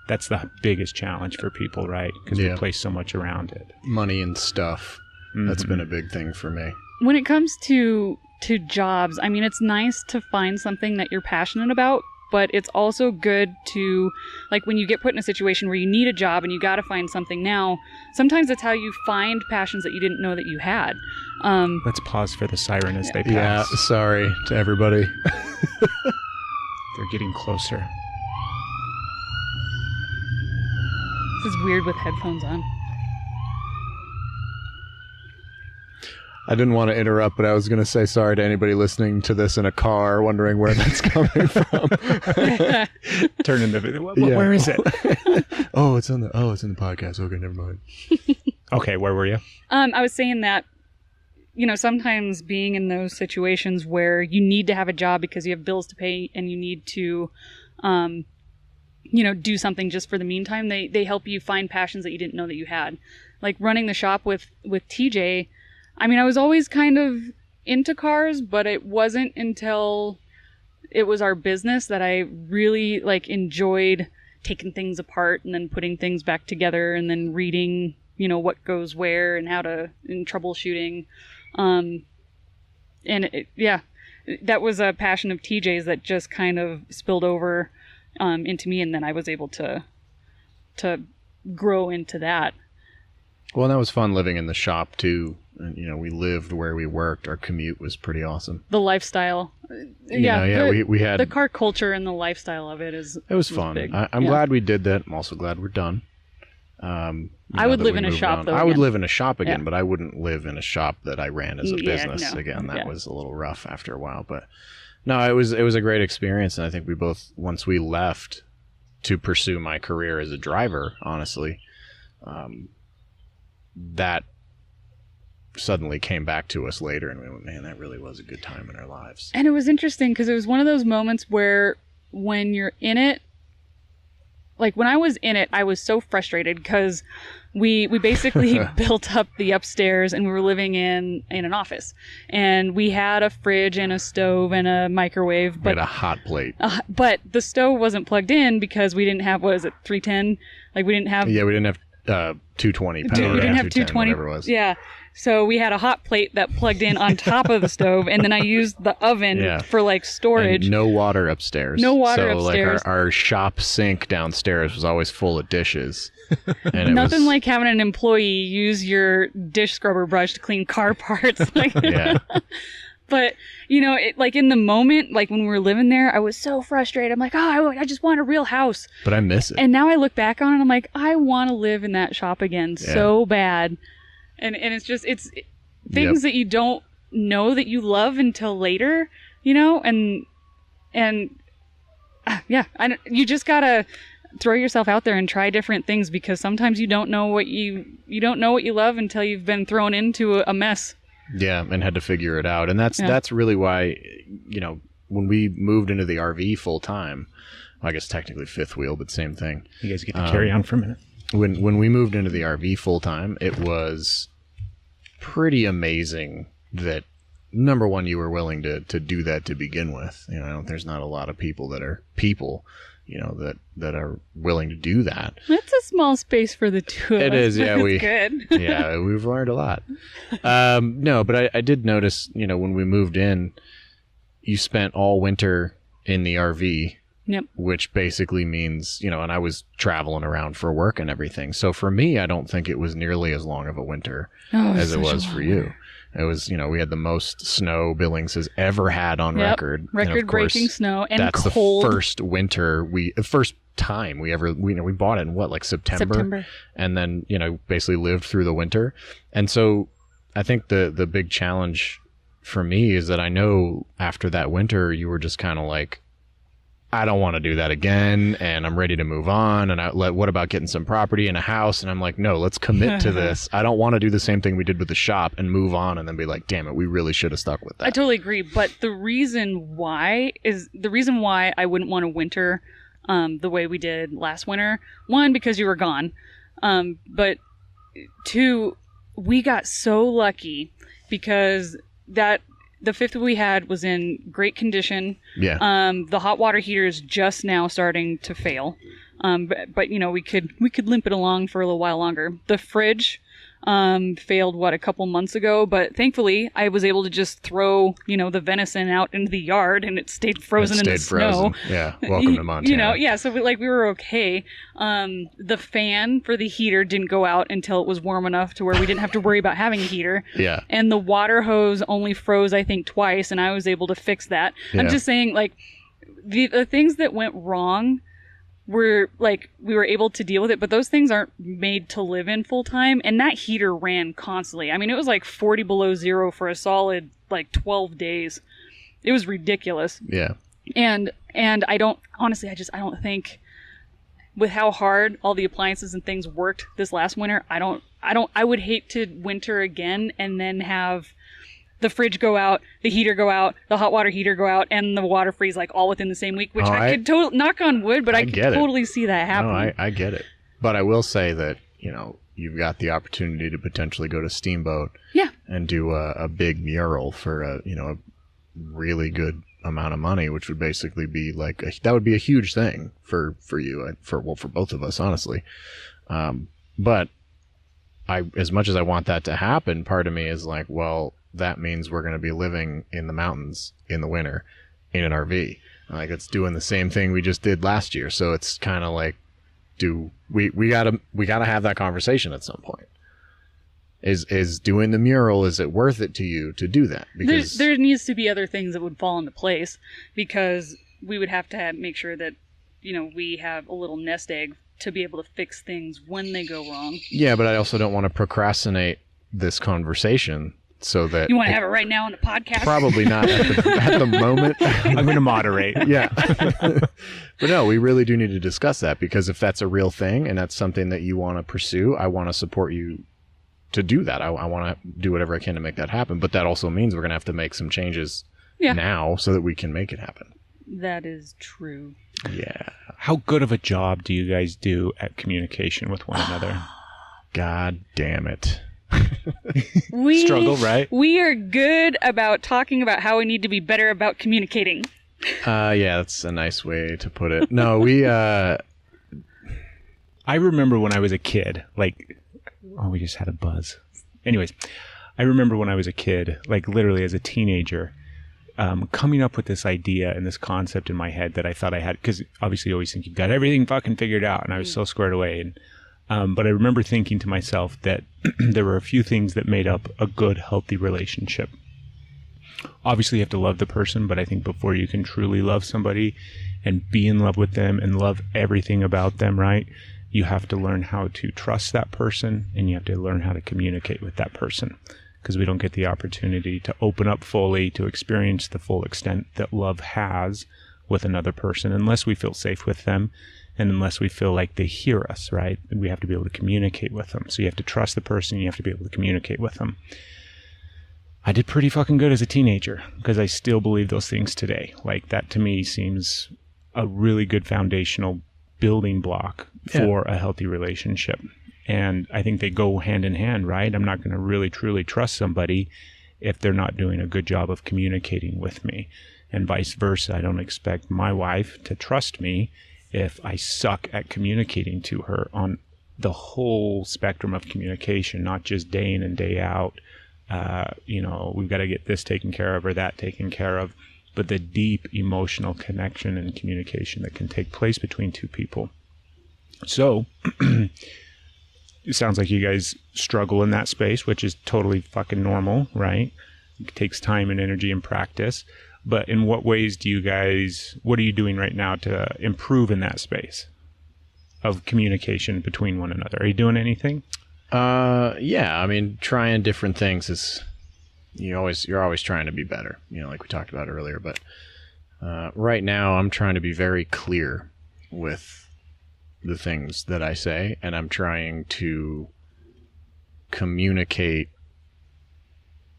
[SPEAKER 1] That's the biggest challenge for people, right? Because we place so much around it.
[SPEAKER 7] Money and stuff. That's been a big thing for me.
[SPEAKER 4] When it comes to jobs, I mean, it's nice to find something that you're passionate about, but it's also good to, like, when you get put in a situation where you need a job and you got to find something now, sometimes it's how you find passions that you didn't know that you had.
[SPEAKER 1] Let's pause for the siren as they pass.
[SPEAKER 7] Yeah, sorry to everybody.
[SPEAKER 1] They're getting closer.
[SPEAKER 4] This is weird with headphones on.
[SPEAKER 7] I didn't want to interrupt, but I was going to say sorry to anybody listening to this in a car, wondering where that's coming from.
[SPEAKER 1] Turn in the video. Where is it?
[SPEAKER 7] It's in the podcast. Okay, never mind.
[SPEAKER 1] Okay, where were you?
[SPEAKER 4] I was saying that, you know, sometimes being in those situations where you need to have a job because you have bills to pay and you need to, you know, do something just for the meantime, they help you find passions that you didn't know that you had. Like running the shop with TJ. I mean, I was always kind of into cars, but it wasn't until it was our business that I really, like, enjoyed taking things apart and then putting things back together and then reading, you know, what goes where and how to, and troubleshooting. And that was a passion of TJ's that just kind of spilled over into me, and then I was able to grow into that.
[SPEAKER 7] Well, that was fun living in the shop too. And, you know, we lived where we worked. Our commute was pretty awesome.
[SPEAKER 4] The lifestyle. We had the car culture and the lifestyle of it is.
[SPEAKER 7] It was fun. I'm glad we did that. I'm also glad we're done.
[SPEAKER 4] I would live in a shop though.
[SPEAKER 7] I would live in a shop again, but I wouldn't live in a shop that I ran as a business again. That was a little rough after a while, but no, it was a great experience. And I think we both, once we left to pursue my career as a driver, honestly, that suddenly came back to us later, and we went, man, that really was a good time in our lives.
[SPEAKER 4] And it was interesting because it was one of those moments where when you're in it, like when I was in it, I was so frustrated because we basically built up the upstairs and we were living in an office, and we had a fridge and a stove and a microwave,
[SPEAKER 7] We had a hot plate.
[SPEAKER 4] but the stove wasn't plugged in because we didn't have, what is it, 310? Like we didn't have.
[SPEAKER 7] Yeah, we didn't have 220 power.
[SPEAKER 4] We didn't have 220.
[SPEAKER 7] Whatever it was.
[SPEAKER 4] Yeah. So we had a hot plate that plugged in on top of the stove, and then I used the oven for like storage.
[SPEAKER 7] And no water upstairs.
[SPEAKER 4] No water
[SPEAKER 7] so,
[SPEAKER 4] upstairs.
[SPEAKER 7] Like our shop sink downstairs was always full of dishes. And it
[SPEAKER 4] Nothing
[SPEAKER 7] was,
[SPEAKER 4] like having an employee use your dish scrubber brush to clean car parts. Like,
[SPEAKER 7] yeah.
[SPEAKER 4] But, you know, it, like in the moment, like when we were living there, I was so frustrated. I'm like, oh, I just want a real house.
[SPEAKER 7] But I miss it.
[SPEAKER 4] And now I look back on it, I'm like, I want to live in that shop again so bad. And it's just, it's things that you don't know that you love until later, you know? And you just gotta throw yourself out there and try different things, because sometimes you don't know what you don't know what you love until you've been thrown into a mess.
[SPEAKER 7] Yeah, and had to figure it out. And that's really why, you know, when we moved into the RV full time, I guess technically fifth wheel, but same thing.
[SPEAKER 1] You guys get to carry on for a minute.
[SPEAKER 7] When we moved into the RV full time, it was pretty amazing that, number one, you were willing to do that to begin with. You know, there's not a lot of people that are you know, that are willing to do that.
[SPEAKER 4] That's a small space for the two of us.
[SPEAKER 7] It is, yeah.
[SPEAKER 4] It's good.
[SPEAKER 7] Yeah, we've learned a lot. No, but I did notice, you know, when we moved in, you spent all winter in the RV.
[SPEAKER 4] Yep.
[SPEAKER 7] Which basically means, you know, and I was traveling around for work and everything. So for me, I don't think it was nearly as long of a winter as it was for you. It was, you know, we had the most snow Billings has ever had on record.
[SPEAKER 4] Record-breaking snow and
[SPEAKER 7] that's
[SPEAKER 4] cold.
[SPEAKER 7] The first time we bought it in what, like September, and then, you know, basically lived through the winter. And so I think the big challenge for me is that I know after that winter, you were just kind of like, I don't want to do that again, and I'm ready to move on. And what about getting some property and a house? And I'm like, no, let's commit to this. I don't want to do the same thing we did with the shop and move on and then be like, damn it, we really should have stuck with that.
[SPEAKER 4] I totally agree. But the reason why I wouldn't want to winter the way we did last winter, one, because you were gone. But two, we got so lucky because the fifth we had was in great condition.
[SPEAKER 7] Yeah.
[SPEAKER 4] The hot water heater is just now starting to fail. But you know, we could limp it along for a little while longer. The fridge failed a couple months ago, but thankfully I was able to just throw, you know, the venison out into the yard and it stayed frozen in the snow.
[SPEAKER 7] Yeah. Welcome to Montana.
[SPEAKER 4] You know, yeah, so we were okay. The fan for the heater didn't go out until it was warm enough to where we didn't have to worry about having a heater.
[SPEAKER 7] Yeah.
[SPEAKER 4] And the water hose only froze, I think, twice, and I was able to fix that.
[SPEAKER 7] Yeah.
[SPEAKER 4] I'm just saying, like, the things that went wrong were, like, we were able to deal with it, but those things aren't made to live in full time, and that heater ran constantly. I mean, it was like 40 below zero for a solid, like, 12 days. It was ridiculous.
[SPEAKER 7] Yeah.
[SPEAKER 4] And I don't think with how hard all the appliances and things worked this last winter, I would hate to winter again and then have the fridge go out, the heater go out, the hot water heater go out, and the water freeze like all within the same week, which I could knock on wood, but I could totally see that happening.
[SPEAKER 7] No, I get it. But I will say that, you know, you've got the opportunity to potentially go to Steamboat and do a big mural for a really good amount of money, which would basically be like that would be a huge thing for you, for both of us, honestly. But as much as I want that to happen, part of me is like, well, that means we're going to be living in the mountains in the winter in an RV. Like, it's doing the same thing we just did last year. So it's kind of like, we gotta have that conversation at some point. Is doing the mural, is it worth it to you to do that? Because
[SPEAKER 4] there needs to be other things that would fall into place, because we would have to make sure that, you know, we have a little nest egg to be able to fix things when they go wrong.
[SPEAKER 7] Yeah, but I also don't want to procrastinate this conversation so that
[SPEAKER 4] you want to have it right now on the podcast.
[SPEAKER 7] Probably not at the moment.
[SPEAKER 1] I'm going to moderate.
[SPEAKER 7] Yeah. But no, we really do need to discuss that, because if that's a real thing and that's something that you want to pursue, I want to support you to do that. I want to do whatever I can to make that happen. But that also means we're going to have to make some changes now so that we can make it happen.
[SPEAKER 4] That is true.
[SPEAKER 7] Yeah.
[SPEAKER 1] How good of a job do you guys do at communication with one another?
[SPEAKER 7] God damn it.
[SPEAKER 4] We
[SPEAKER 1] Struggle, right?
[SPEAKER 4] We are good about talking about how we need to be better about communicating.
[SPEAKER 7] Yeah, that's a nice way to put it. No, we
[SPEAKER 1] I remember when I was a kid, like, oh, we just had a buzz. Anyways, I remember when I was a kid, like literally as a teenager, coming up with this idea and this concept in my head that I thought I had, because obviously you always think you've got everything fucking figured out, and I was so squared away. And but I remember thinking to myself that there were a few things that made up a good, healthy relationship. Obviously, you have to love the person, but I think before you can truly love somebody and be in love with them and love everything about them, right, you have to learn how to trust that person, and you have to learn how to communicate with that person, because we don't get the opportunity to open up fully, to experience the full extent that love has with another person, unless we feel safe with them and unless we feel like they hear us, right? We have to be able to communicate with them. So you have to trust the person, you have to be able to communicate with them. I did pretty fucking good as a teenager, because I still believe those things today. Like, that to me seems a really good foundational building block for a healthy relationship. And I think they go hand in hand, right? I'm not going to really truly trust somebody if they're not doing a good job of communicating with me. And vice versa. I don't expect my wife to trust me if I suck at communicating to her on the whole spectrum of communication, not just day in and day out. We've got to get this taken care of or that taken care of, but the deep emotional connection and communication that can take place between two people. So it sounds like you guys struggle in that space, which is totally fucking normal, right? It takes time and energy and practice. But in what ways what are you doing right now to improve in that space of communication between one another? Are you doing anything?
[SPEAKER 7] Yeah, I mean, trying different things is, you're always trying to be better, like we talked about earlier. But right now I'm trying to be very clear with the things that I say, and I'm trying to communicate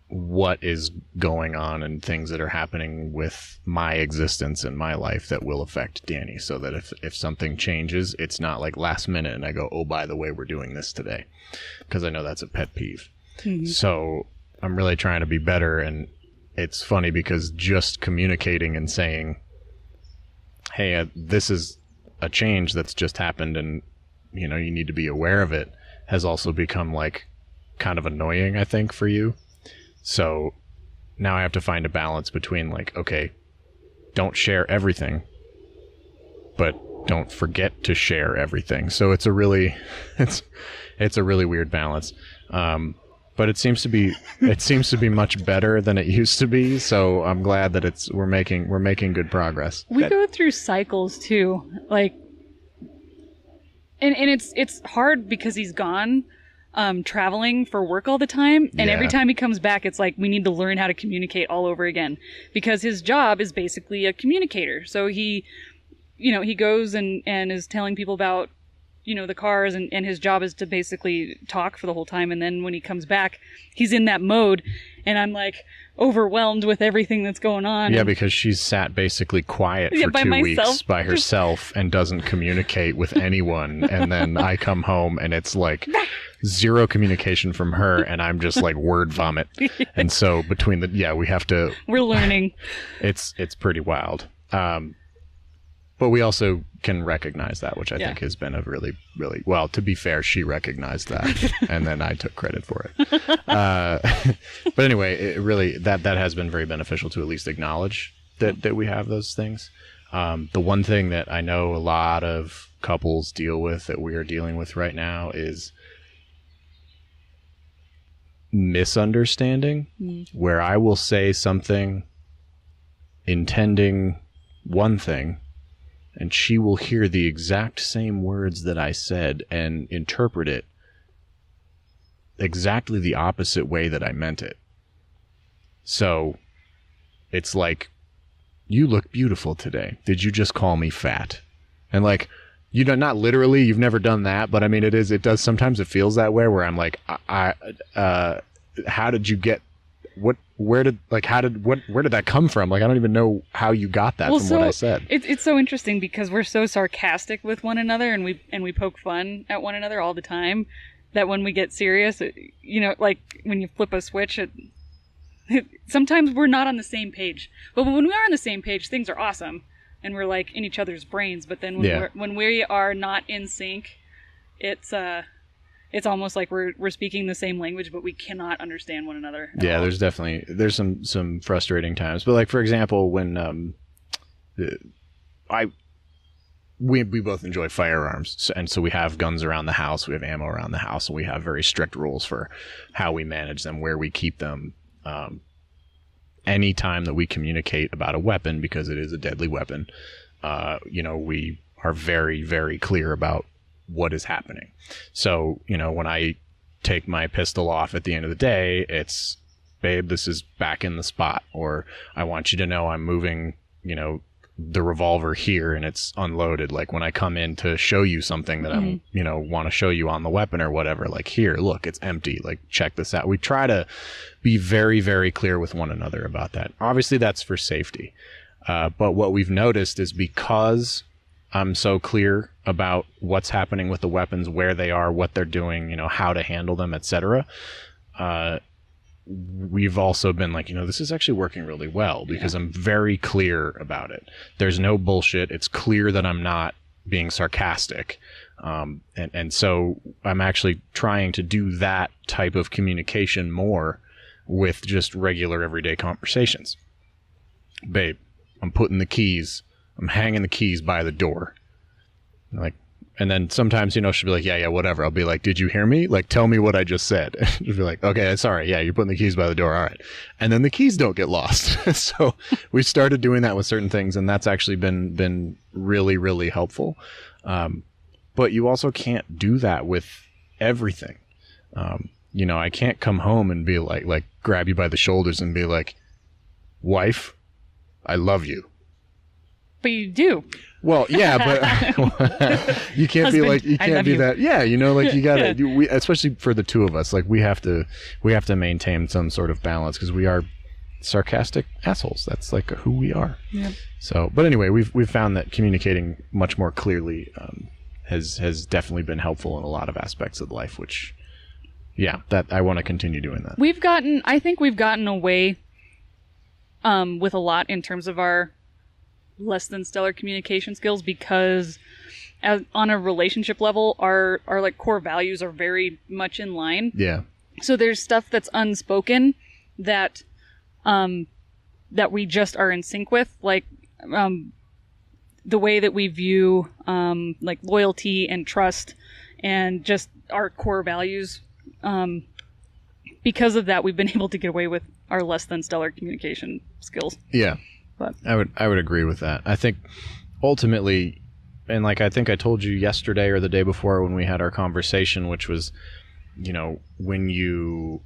[SPEAKER 7] what is going on and things that are happening with my existence and my life that will affect Dani, so that if something changes, it's not like last minute and I go, oh, by the way, we're doing this today, because I know that's a pet peeve. Mm-hmm. So I'm really trying to be better. And it's funny because just communicating and saying, hey, this is a change that's just happened and you need to be aware of it, has also become like kind of annoying, I think, for you. So now I have to find a balance between like, okay, don't share everything, but don't forget to share everything. So it's a really weird balance. But it seems to be much better than it used to be. So I'm glad that we're making good progress.
[SPEAKER 4] We go through cycles too, like, and it's hard because he's gone. Traveling for work all the time, and every time he comes back, it's like we need to learn how to communicate all over again, because his job is basically a communicator. So he goes and is telling people about the cars, and his job is to basically talk for the whole time. And then when he comes back, he's in that mode, and I'm like overwhelmed with everything that's going on.
[SPEAKER 7] Yeah, because she's sat basically quiet for 2 weeks by herself and doesn't communicate with anyone. And then I come home and it's like zero communication from her, and I'm just like word vomit. And so between we have to. We're
[SPEAKER 4] learning.
[SPEAKER 7] It's pretty wild. But we also can recognize that, which I think has been a really, really, well, to be fair, she recognized that, and then I took credit for it. But anyway, it really, that has been very beneficial to at least acknowledge that we have those things. The one thing that I know a lot of couples deal with, that we are dealing with right now, is misunderstanding, where I will say something intending one thing, and she will hear the exact same words that I said and interpret it exactly the opposite way that I meant it. So it's like, you look beautiful today. Did you just call me fat? And like, not literally, you've never done that, but I mean, it does, sometimes it feels that way, where I'm like, how did you get where did that come from? Like, I don't even know how you got that from what I said.
[SPEAKER 4] It's so interesting because we're so sarcastic with one another, and we poke fun at one another all the time, that when we get serious, like when you flip a switch, sometimes we're not on the same page. But when we are on the same page, things are awesome, and we're like in each other's brains. But then when we are not in sync, it's almost like we're speaking the same language, but we cannot understand one another.
[SPEAKER 7] Yeah, there's some frustrating times. But like, for example, when we both enjoy firearms, and so we have guns around the house, we have ammo around the house, and we have very strict rules for how we manage them, where we keep them. Any time that we communicate about a weapon, because it is a deadly weapon, we are very, very clear about what is happening. So, when I take my pistol off at the end of the day, it's, babe, this is back in the spot, or I want you to know I'm moving, the revolver here and it's unloaded. Like, when I come in to show you something that I'm, want to show you on the weapon or whatever, like, here, look, it's empty. Like, check this out. We try to be very, very clear with one another about that. Obviously, that's for safety. But what we've noticed is, because I'm so clear about what's happening with the weapons, where they are, what they're doing, how to handle them, etc. We've also been like, this is actually working really well, because I'm very clear about it. There's no bullshit. It's clear that I'm not being sarcastic. And so I'm actually trying to do that type of communication more with just regular everyday conversations. Babe, I'm hanging the keys by the door. Like, and then sometimes, she'll be like, yeah, whatever. I'll be like, did you hear me? Like, tell me what I just said. She'll be like, okay, sorry. Yeah, you're putting the keys by the door. All right. And then the keys don't get lost. So we started doing that with certain things, and that's actually been really, really helpful. But you also can't do that with everything. I can't come home and be like grab you by the shoulders and be like, wife, I love you.
[SPEAKER 4] But you do.
[SPEAKER 7] Well, yeah, but you can't be like, you can't be that. Yeah, like, you gotta, we, especially for the two of us, like, we have to maintain some sort of balance, because we are sarcastic assholes. That's like who we are. Yeah. So, but anyway, we've found that communicating much more clearly has definitely been helpful in a lot of aspects of life, which, that I want to continue doing that.
[SPEAKER 4] I think we've gotten away with a lot in terms of our less than stellar communication skills, because on a relationship level, our like core values are very much in line.
[SPEAKER 7] Yeah.
[SPEAKER 4] So there's stuff that's unspoken that we just are in sync with, like the way that we view like loyalty and trust and just our core values. Because of that, we've been able to get away with our less than stellar communication skills.
[SPEAKER 7] Yeah.
[SPEAKER 4] But
[SPEAKER 7] I would agree with that. I think ultimately, and like I think I told you yesterday or the day before when we had our conversation, which was, when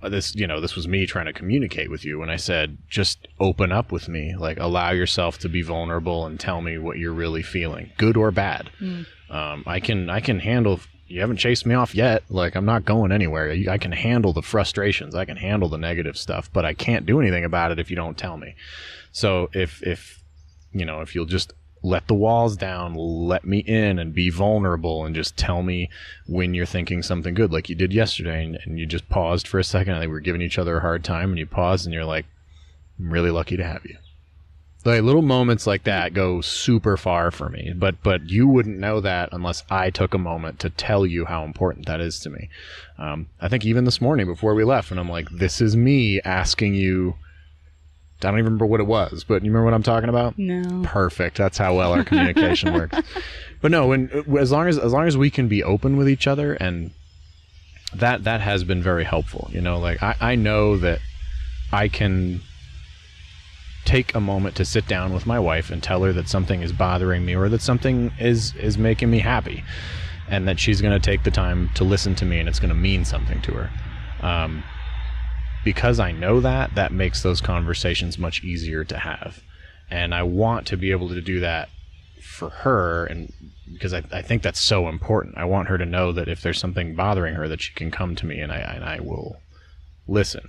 [SPEAKER 7] this was me trying to communicate with you when I said, just open up with me, like, allow yourself to be vulnerable and tell me what you're really feeling, good or bad. I can handle. You haven't chased me off yet. Like, I'm not going anywhere. I can handle the frustrations. I can handle the negative stuff, but I can't do anything about it if you don't tell me. So if you'll just let the walls down, let me in and be vulnerable and just tell me when you're thinking something good, like you did yesterday, and you just paused for a second. I think we were giving each other a hard time, and you paused and you're like, I'm really lucky to have you. Like, little moments like that go super far for me, but you wouldn't know that unless I took a moment to tell you how important that is to me. I think even this morning before we left, and I'm like, this is me asking you. I don't even remember what it was, but you remember what I'm talking about?
[SPEAKER 4] No. Perfect.
[SPEAKER 7] That's how well our communication works. But no, as long as we can be open with each other, and that has been very helpful. Like, I know that I can take a moment to sit down with my wife and tell her that something is bothering me, or that something is making me happy, and that she's going to take the time to listen to me, and it's going to mean something to her. Because I know that makes those conversations much easier to have, and I want to be able to do that for her, and because I think that's so important. I want her to know that if there's something bothering her, that she can come to me, and I will listen.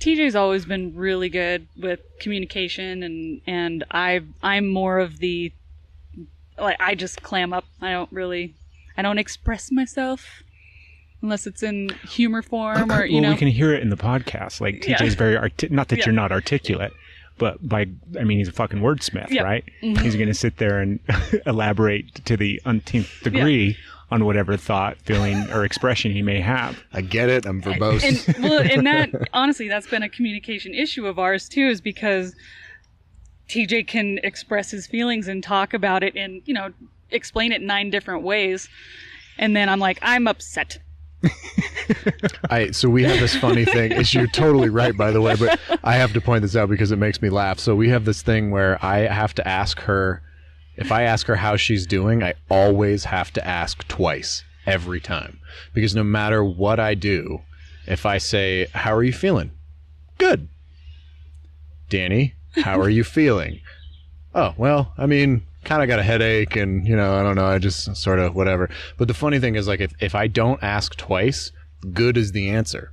[SPEAKER 4] TJ's always been really good with communication, and I'm more of the, like, I just clam up. I don't express myself unless it's in humor form or, you know.
[SPEAKER 1] We can hear it in the podcast. Like, TJ's very, not that you're not articulate, but he's a fucking wordsmith, right? Mm-hmm. He's going to sit there and elaborate to the umpteenth degree on whatever thought, feeling, or expression he may have.
[SPEAKER 7] I get it. I'm verbose.
[SPEAKER 4] And that, honestly, that's been a communication issue of ours too, is because TJ can express his feelings and talk about it and, you know, explain it 9 different ways. And then I'm like, I'm upset.
[SPEAKER 7] So we have this funny thing. You're totally right, by the way, but I have to point this out because it makes me laugh. So we have this thing where I have to ask her, if I ask her how she's doing, I always have to ask twice every time, because no matter what I do, if I say, how are you feeling? Good. Danny, how are you feeling? Oh, well, I mean, kind of got a headache and, you know, I don't know, I just sort of whatever. But the funny thing is, like, if I don't ask twice, good is the answer.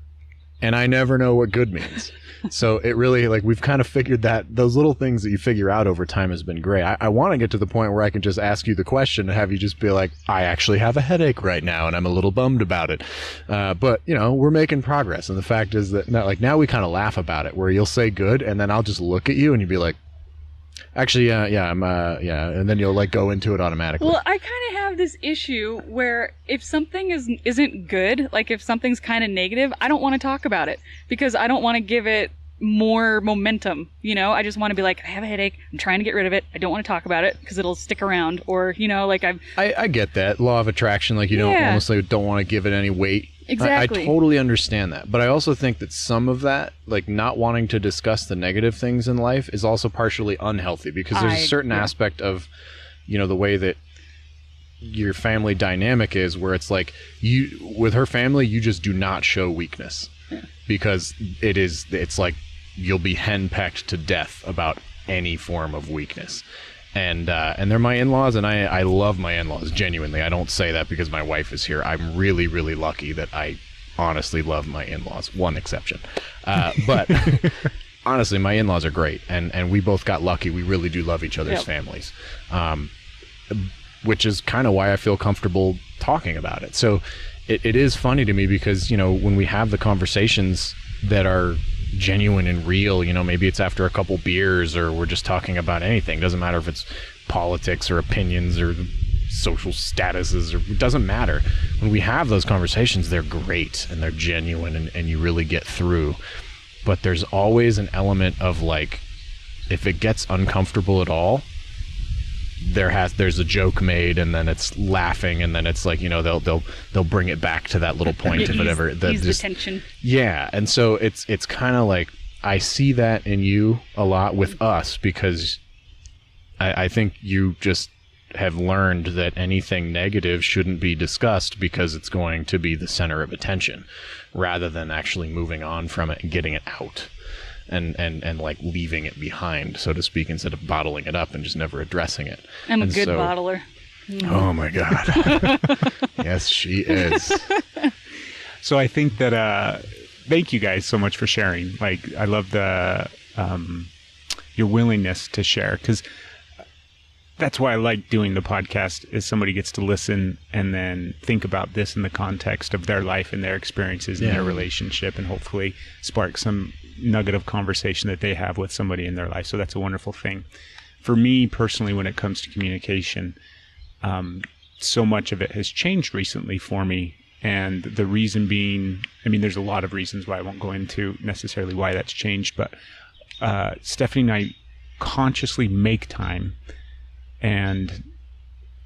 [SPEAKER 7] And I never know what good means. So it really, like, we've kind of figured that those little things that you figure out over time has been great. I want to get to the point where I can just ask you the question and have you just be like, I actually have a headache right now and I'm a little bummed about it. But, you know, we're making progress. And the fact is that now we kind of laugh about it, where you'll say good and then I'll just look at you and you'll be like, actually, I'm and then you'll, like, go into it automatically.
[SPEAKER 4] Well, I kind of have this issue where if something isn't good, like if something's kind of negative, I don't want to talk about it because I don't want to give it more momentum. You know, I just want to be like, I have a headache, I'm trying to get rid of it, I don't want to talk about it because it'll stick around. Or, you know, like
[SPEAKER 7] I get that law of attraction, like, you don't want to give it any weight.
[SPEAKER 4] Exactly.
[SPEAKER 7] I totally understand that. But I also think that some of that, like not wanting to discuss the negative things in life, is also partially unhealthy, because there's a certain aspect of, you know, the way that your family dynamic is, where it's like, with her family, you just do not show weakness, because it's like you'll be henpecked to death about any form of weakness. And they're my in-laws, and I love my in-laws, genuinely. I don't say that because my wife is here. I'm really, really lucky that I honestly love my in-laws. One exception. But honestly, my in-laws are great, and we both got lucky. We really do love each other's families, which is kind of why I feel comfortable talking about it. So it is funny to me because, you know, when we have the conversations that are genuine and real, you know, maybe it's after a couple beers or we're just talking about anything. Doesn't matter if it's politics or opinions or social statuses, or it doesn't matter. When we have those conversations, they're great and they're genuine and you really get through. But there's always an element of, like, if it gets uncomfortable at all, there's a joke made, and then it's laughing, and then it's like, you know, they'll bring it back to that little point of whatever.
[SPEAKER 4] Ease the tension.
[SPEAKER 7] Yeah, and so it's kind of like, I see that in you a lot with us, because I think you just have learned that anything negative shouldn't be discussed because it's going to be the center of attention, rather than actually moving on from it and getting it out. And like leaving it behind, so to speak, instead of bottling it up and just never addressing it.
[SPEAKER 4] I'm a good bottler.
[SPEAKER 7] Oh my God. Yes, she is.
[SPEAKER 1] So I think that, thank you guys so much for sharing. Like, I love the, your willingness to share, because that's why I like doing the podcast, is somebody gets to listen and then think about this in the context of their life and their experiences and their relationship, and hopefully spark some nugget of conversation that they have with somebody in their life. So that's a wonderful thing. For me personally, when it comes to communication, so much of it has changed recently for me. And the reason being, I mean, there's a lot of reasons why I won't go into necessarily why that's changed, but Stephanie and I consciously make time, and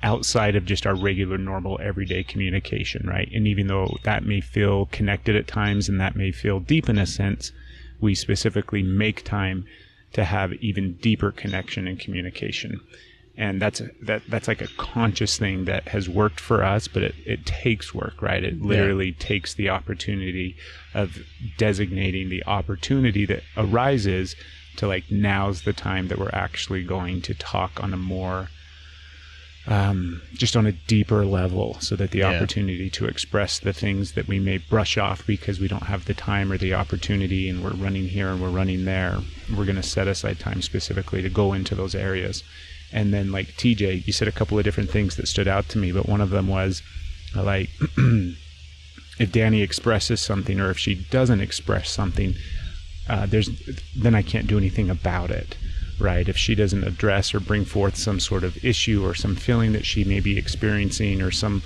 [SPEAKER 1] outside of just our regular, normal, everyday communication, right? And even though that may feel connected at times and that may feel deep in a sense, we specifically make time to have even deeper connection and communication. And that's like a conscious thing that has worked for us, but it takes work, right? It literally takes the opportunity of designating the opportunity that arises to, like, now's the time that we're actually going to talk on a more just on a deeper level, so that the opportunity to express the things that we may brush off because we don't have the time or the opportunity, and we're running here and we're running there, we're going to set aside time specifically to go into those areas. And then, like TJ, you said a couple of different things that stood out to me, but one of them was like, if Dani expresses something, or if she doesn't express something, then I can't do anything about it. Right? If she doesn't address or bring forth some sort of issue or some feeling that she may be experiencing, or some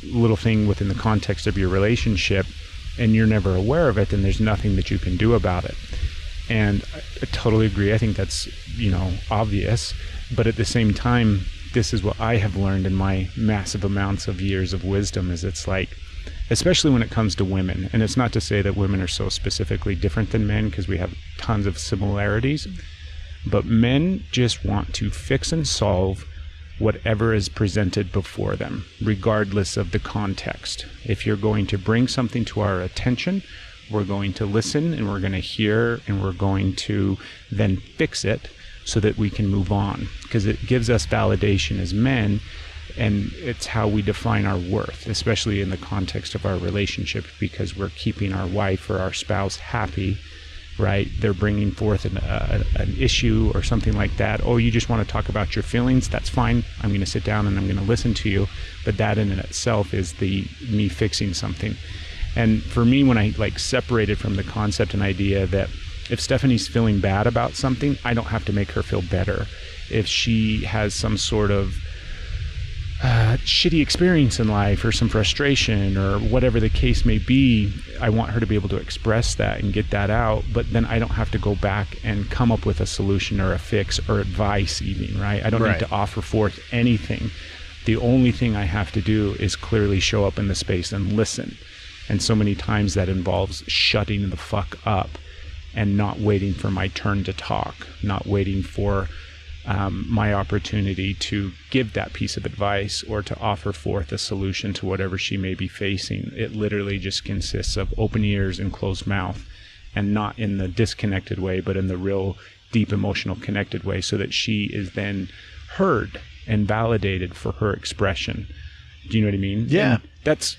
[SPEAKER 1] little thing within the context of your relationship, and you're never aware of it, then there's nothing that you can do about it. And I totally agree. I think that's, obvious. But at the same time, this is what I have learned in my massive amounts of years of wisdom, is it's like, especially when it comes to women, and it's not to say that women are so specifically different than men, because we have tons of similarities. But men just want to fix and solve whatever is presented before them, regardless of the context. If you're going to bring something to our attention, we're going to listen, and we're going to hear, and we're going to then fix it so that we can move on, because it gives us validation as men, and it's how we define our worth, especially in the context of our relationship, because we're keeping our wife or our spouse happy. Right? They're bringing forth an issue or something like that. Oh, you just want to talk about your feelings? That's fine. I'm going to sit down and I'm going to listen to you. But that in itself is me fixing something. And for me, when I separated from the concept and idea that if Stephanie's feeling bad about something, I don't have to make her feel better. If she has some sort of shitty experience in life, or some frustration, or whatever the case may be, I want her to be able to express that and get that out. But then I don't have to go back and come up with a solution or a fix or advice even, right? I don't need to offer forth anything. The only thing I have to do is clearly show up in the space and listen. And so many times that involves shutting the fuck up and not waiting for my turn to talk, not waiting for my opportunity to give that piece of advice or to offer forth a solution to whatever she may be facing. It literally just consists of open ears and closed mouth, and not in the disconnected way, but in the real deep emotional connected way, so that she is then heard and validated for her expression. Do you know what I mean?
[SPEAKER 7] Yeah.
[SPEAKER 1] And that's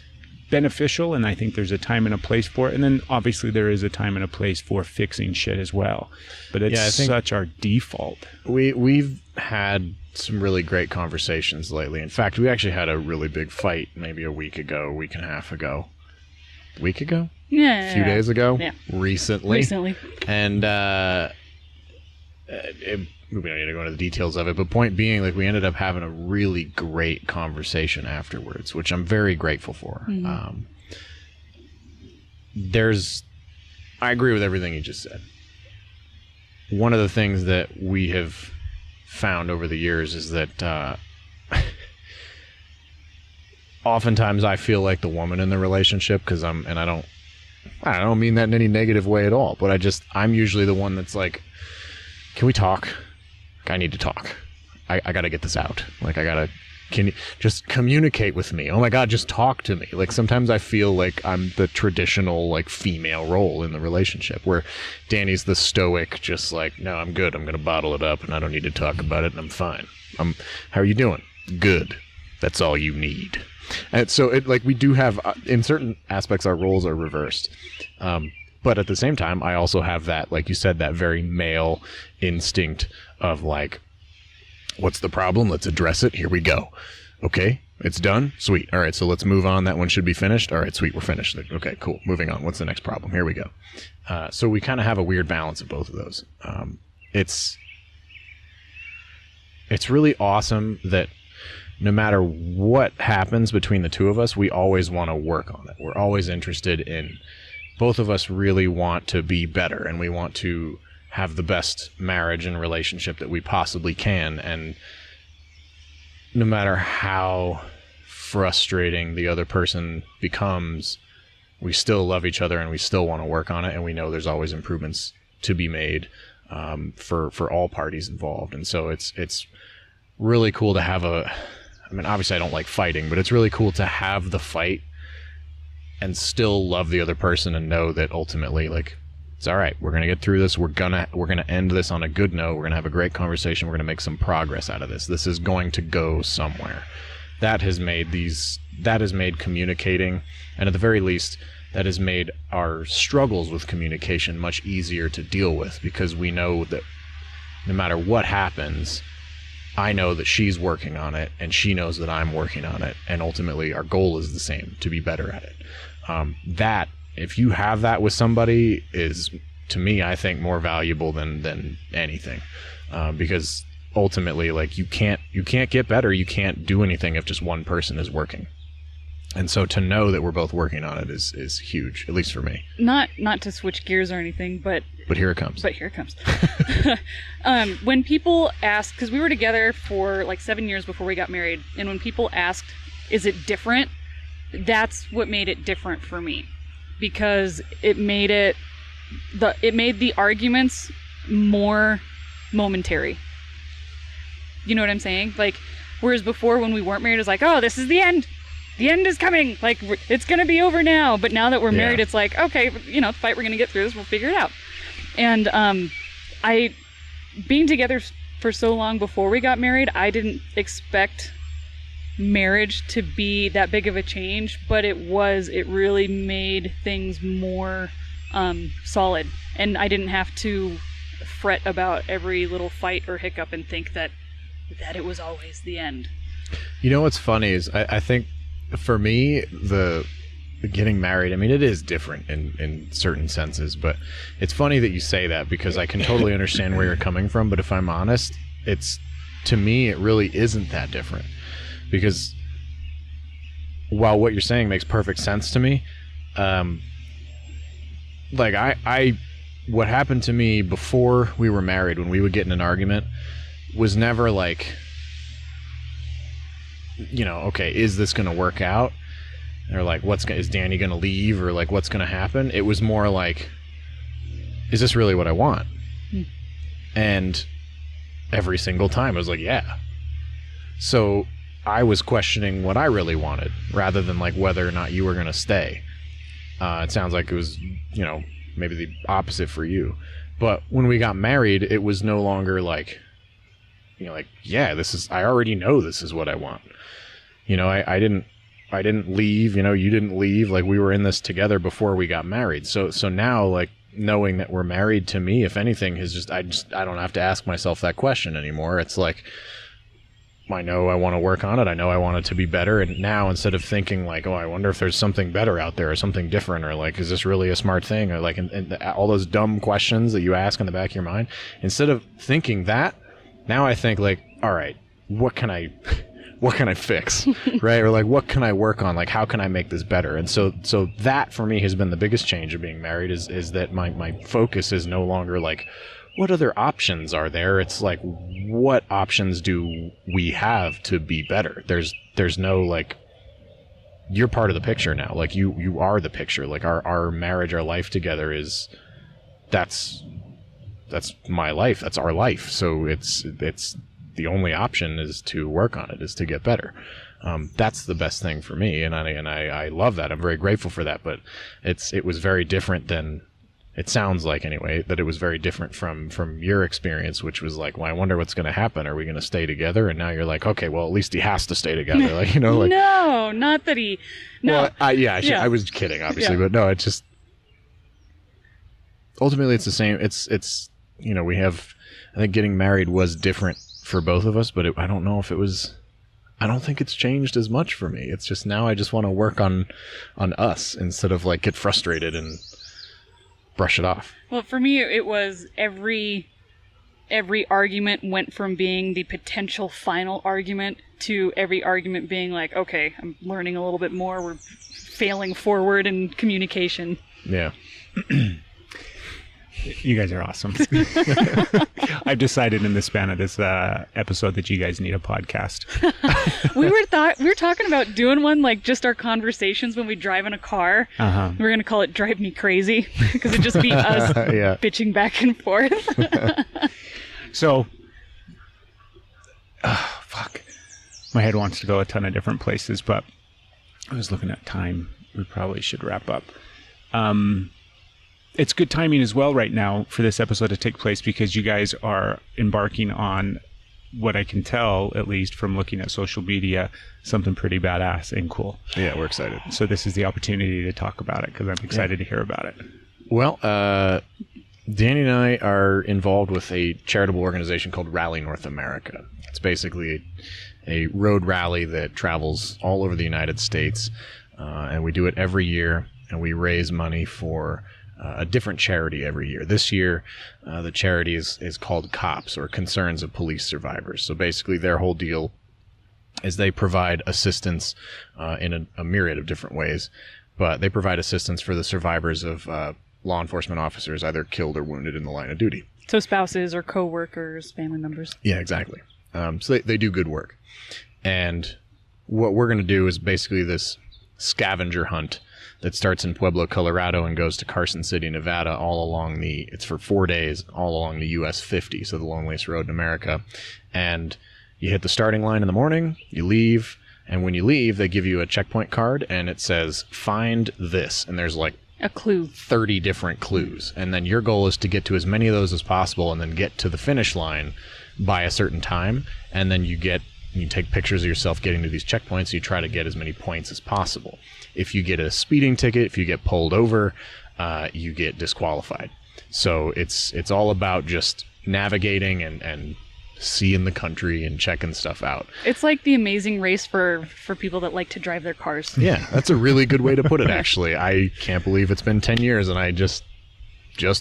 [SPEAKER 1] beneficial, and I think there's a time and a place for it. And then obviously there is a time and a place for fixing shit as well. But it's such our default.
[SPEAKER 7] We've had some really great conversations lately. In fact, we actually had a really big fight maybe a week and a half ago. A week ago?
[SPEAKER 4] Yeah.
[SPEAKER 7] A few days ago?
[SPEAKER 4] Yeah.
[SPEAKER 7] Recently. And we don't need to go into the details of it, but point being, we ended up having a really great conversation afterwards, which I'm very grateful for. Mm-hmm. I agree with everything you just said. One of the things that we have found over the years is that oftentimes I feel like the woman in the relationship, because I don't mean that in any negative way at all, but I'm usually the one that's like, can we talk? I need to talk. I got to get this out. Can you just communicate with me? Oh my God, just talk to me. Sometimes I feel like I'm the traditional female role in the relationship, where Dani's the stoic, just no, I'm good. I'm going to bottle it up and I don't need to talk about it and I'm fine. How are you doing? Good. That's all you need. And so we do have, in certain aspects, our roles are reversed. But at the same time, I also have that, like you said, that very male instinct of what's the problem? Let's address it. Here we go. Okay, it's done. Sweet. All right, so let's move on. That one should be finished. All right, sweet. We're finished. Okay, cool. Moving on. What's the next problem? Here we go. So we kind of have a weird balance of both of those. It's really awesome that no matter what happens between the two of us, we always want to work on it. We're always interested in, both of us really want to be better, and we want to have the best marriage and relationship that we possibly can. And no matter how frustrating the other person becomes, we still love each other and we still want to work on it. And we know there's always improvements to be made for all parties involved. And so it's really cool to have obviously I don't like fighting, but it's really cool to have the fight and still love the other person and know that ultimately It's all right. We're going to get through this. We're going to end this on a good note. We're going to have a great conversation. We're going to make some progress out of this. This is going to go somewhere. That has made communicating, and at the very least, that has made our struggles with communication much easier to deal with, because we know that no matter what happens, I know that she's working on it and she knows that I'm working on it, and ultimately our goal is the same, to be better at it. That, if you have that with somebody, is, to me, I think more valuable than anything, because ultimately, like, you can't get better, you can't do anything if just one person is working. And so to know that we're both working on it is huge, at least for me.
[SPEAKER 4] Not to switch gears or anything, but
[SPEAKER 7] here it comes.
[SPEAKER 4] When people ask, because we were together for like 7 years before we got married, and when people asked, is it different? That's what made it different for me, because it made the arguments more momentary. You know what I'm saying? Like, whereas before, when we weren't married, it was like, oh, this is the end. The end is coming. Like, it's going to be over now. But now that we're married, it's like, okay, you know, fight, we're going to get through this. We'll figure it out. And being together for so long before we got married, I didn't expect marriage to be that big of a change, but it really made things more solid. And I didn't have to fret about every little fight or hiccup and think that it was always the end.
[SPEAKER 7] You know what's funny is I think for me, the getting married, I mean, it is different in certain senses, but it's funny that you say that, because I can totally understand where you're coming from. But if I'm honest, to me, it really isn't that different, because while what you're saying makes perfect sense to me, like what happened to me before we were married, when we would get in an argument, was never like, you know, okay, is this going to work out? Or like, is Danny going to leave? Or like, what's going to happen? It was more like, is this really what I want? And every single time I was like, yeah. So I was questioning what I really wanted, rather than like whether or not you were going to stay. It sounds like it was, you know, maybe the opposite for you. But when we got married, it was no longer like, you know, like, yeah, I already know this is what I want. You know, I didn't leave, you know, you didn't leave. Like, we were in this together before we got married. So now, like, knowing that we're married, to me, if anything, is just I don't have to ask myself that question anymore. It's like, I know I want to work on it. I know I want it to be better. And now, instead of thinking like, oh, I wonder if there's something better out there or something different, or like, is this really a smart thing? Or like, and all those dumb questions that you ask in the back of your mind, instead of thinking that, now I think like, all right, what can I fix? Right? Or like, what can I work on? Like, how can I make this better? And so that for me has been the biggest change of being married, is that my focus is no longer like, what other options are there? It's like, what options do we have to be better? There's no like, you're part of the picture now. Like, you are the picture. Like, our marriage, our life together that's my life. That's our life. So it's the only option is to work on it, is to get better. That's the best thing for me. And I love that. I'm very grateful for that, but it was very different than, it sounds like anyway, that it was very different from your experience, which was like, well, I wonder what's going to happen. Are we going to stay together? And now you're like, okay, well, at least he has to stay together. Like, you know, like,
[SPEAKER 4] no, not that he, no.
[SPEAKER 7] Well, I was kidding, obviously, but no, it's just, ultimately it's the same. It's, you know, I think getting married was different for both of us, but I don't know if it was, I don't think it's changed as much for me. It's just, now I just want to work on us instead of like get frustrated and brush it off.
[SPEAKER 4] Well, for me, it was every argument went from being the potential final argument to every argument being like, okay, I'm learning a little bit more. We're failing forward in communication.
[SPEAKER 7] Yeah.
[SPEAKER 1] You guys are awesome. I've decided in the span of this episode that you guys need a podcast.
[SPEAKER 4] We were talking about doing one, like just our conversations when we drive in a car.
[SPEAKER 1] Uh-huh.
[SPEAKER 4] We're going to call it Drive Me Crazy, because it'd just be us bitching back and forth.
[SPEAKER 1] So, fuck. My head wants to go a ton of different places, but I was looking at time. We probably should wrap up. it's good timing as well right now for this episode to take place because you guys are embarking on what I can tell, at least from looking at social media, something pretty badass and cool.
[SPEAKER 7] Yeah, we're excited.
[SPEAKER 1] So this is the opportunity to talk about it because I'm excited to hear about it.
[SPEAKER 7] Well, Danny and I are involved with a charitable organization called Rally North America. It's basically a road rally that travels all over the United States, and we do it every year, and we raise money for a different charity every year. This year, the charity is called COPS, or Concerns of Police Survivors. So basically their whole deal is they provide assistance in a myriad of different ways, but they provide assistance for the survivors of law enforcement officers either killed or wounded in the line of duty.
[SPEAKER 4] So spouses or co-workers, family members.
[SPEAKER 7] Yeah, exactly. So they do good work. And what we're going to do is basically this scavenger hunt that starts in Pueblo, Colorado and goes to Carson City, Nevada, all along it's for 4 days, all along the US 50, so the loneliest road in America. And you hit the starting line in the morning, you leave, and when you leave, they give you a checkpoint card, and it says, find this. And there's like
[SPEAKER 4] a clue,
[SPEAKER 7] 30 different clues. And then your goal is to get to as many of those as possible and then get to the finish line by a certain time. And then you take pictures of yourself getting to these checkpoints. You try to get as many points as possible. If you get a speeding ticket, if you get pulled over, you get disqualified. So it's all about just navigating and seeing the country and checking stuff out.
[SPEAKER 4] It's like the Amazing Race for people that like to drive their cars.
[SPEAKER 7] Yeah, that's a really good way to put it, actually. I can't believe it's been 10 years and I just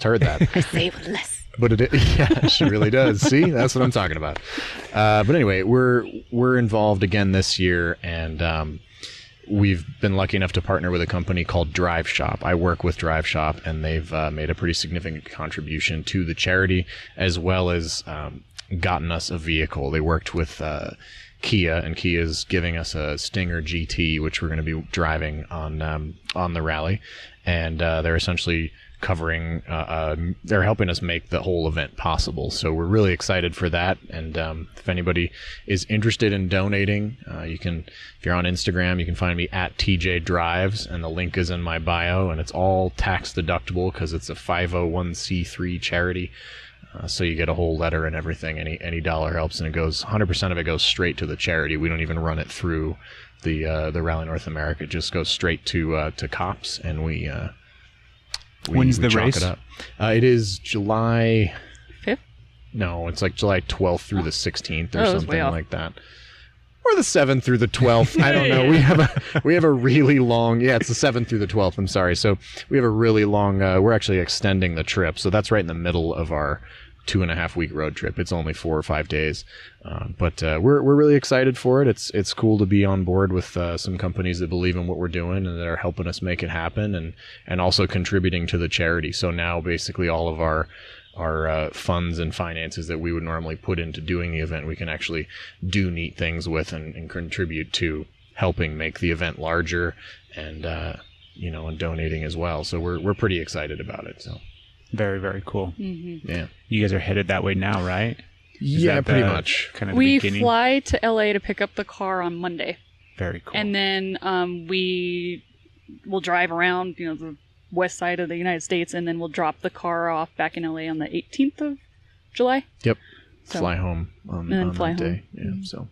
[SPEAKER 7] heard that.
[SPEAKER 3] I say with less.
[SPEAKER 7] But yeah, she really does. See, that's what I'm talking about. But anyway, we're involved again this year, and we've been lucky enough to partner with a company called Drive Shop. I work with Drive Shop, and they've made a pretty significant contribution to the charity, as well as gotten us a vehicle. They worked with Kia, and Kia's giving us a Stinger GT, which we're going to be driving on the rally, and they're essentially covering they're helping us make the whole event possible, so we're really excited for that. And if anybody is interested in donating, you can, if you're on Instagram, you can find me at TJ Drives, and the link is in my bio, and it's all tax deductible because it's a 501c3 charity, so you get a whole letter and everything. Any dollar helps, and it goes 100% of it goes straight to the charity. We don't even run it through the Rally North America. It just goes straight to COPS, and we
[SPEAKER 1] when's the
[SPEAKER 7] chalk
[SPEAKER 1] race?
[SPEAKER 7] It up. It is July
[SPEAKER 4] 5th?
[SPEAKER 7] No, it's like July 12th through the 16th or
[SPEAKER 4] that's way
[SPEAKER 7] something
[SPEAKER 4] off.
[SPEAKER 7] like that. Or the 7th through the 12th. I don't know. We have a really long, it's the 7th through the 12th. I'm sorry. So we have a really long, we're actually extending the trip. So that's right in the middle of our 2.5 week road trip. It's only 4 or 5 days. But we're really excited for it. It's cool to be on board with some companies that believe in what we're doing and that are helping us make it happen, and also contributing to the charity. So now basically all of our funds and finances that we would normally put into doing the event, we can actually do neat things with and contribute to helping make the event larger, and and donating as well. So we're pretty excited about it. So
[SPEAKER 1] Very, very cool.
[SPEAKER 4] Mm-hmm.
[SPEAKER 7] yeah,
[SPEAKER 1] You guys are headed that way now, right? Is
[SPEAKER 7] yeah,
[SPEAKER 1] that
[SPEAKER 7] pretty
[SPEAKER 1] the-
[SPEAKER 7] much.
[SPEAKER 1] Kind of the
[SPEAKER 4] We
[SPEAKER 1] beginning?
[SPEAKER 4] fly to LA to pick up the car on Monday.
[SPEAKER 1] Very cool.
[SPEAKER 4] And then we will drive around, the west side of the United States, and then we'll drop the car off back in LA on the 18th of July.
[SPEAKER 7] Yep.
[SPEAKER 4] So-
[SPEAKER 7] Fly home on
[SPEAKER 4] fly
[SPEAKER 7] that
[SPEAKER 4] home.
[SPEAKER 7] day. Yeah. So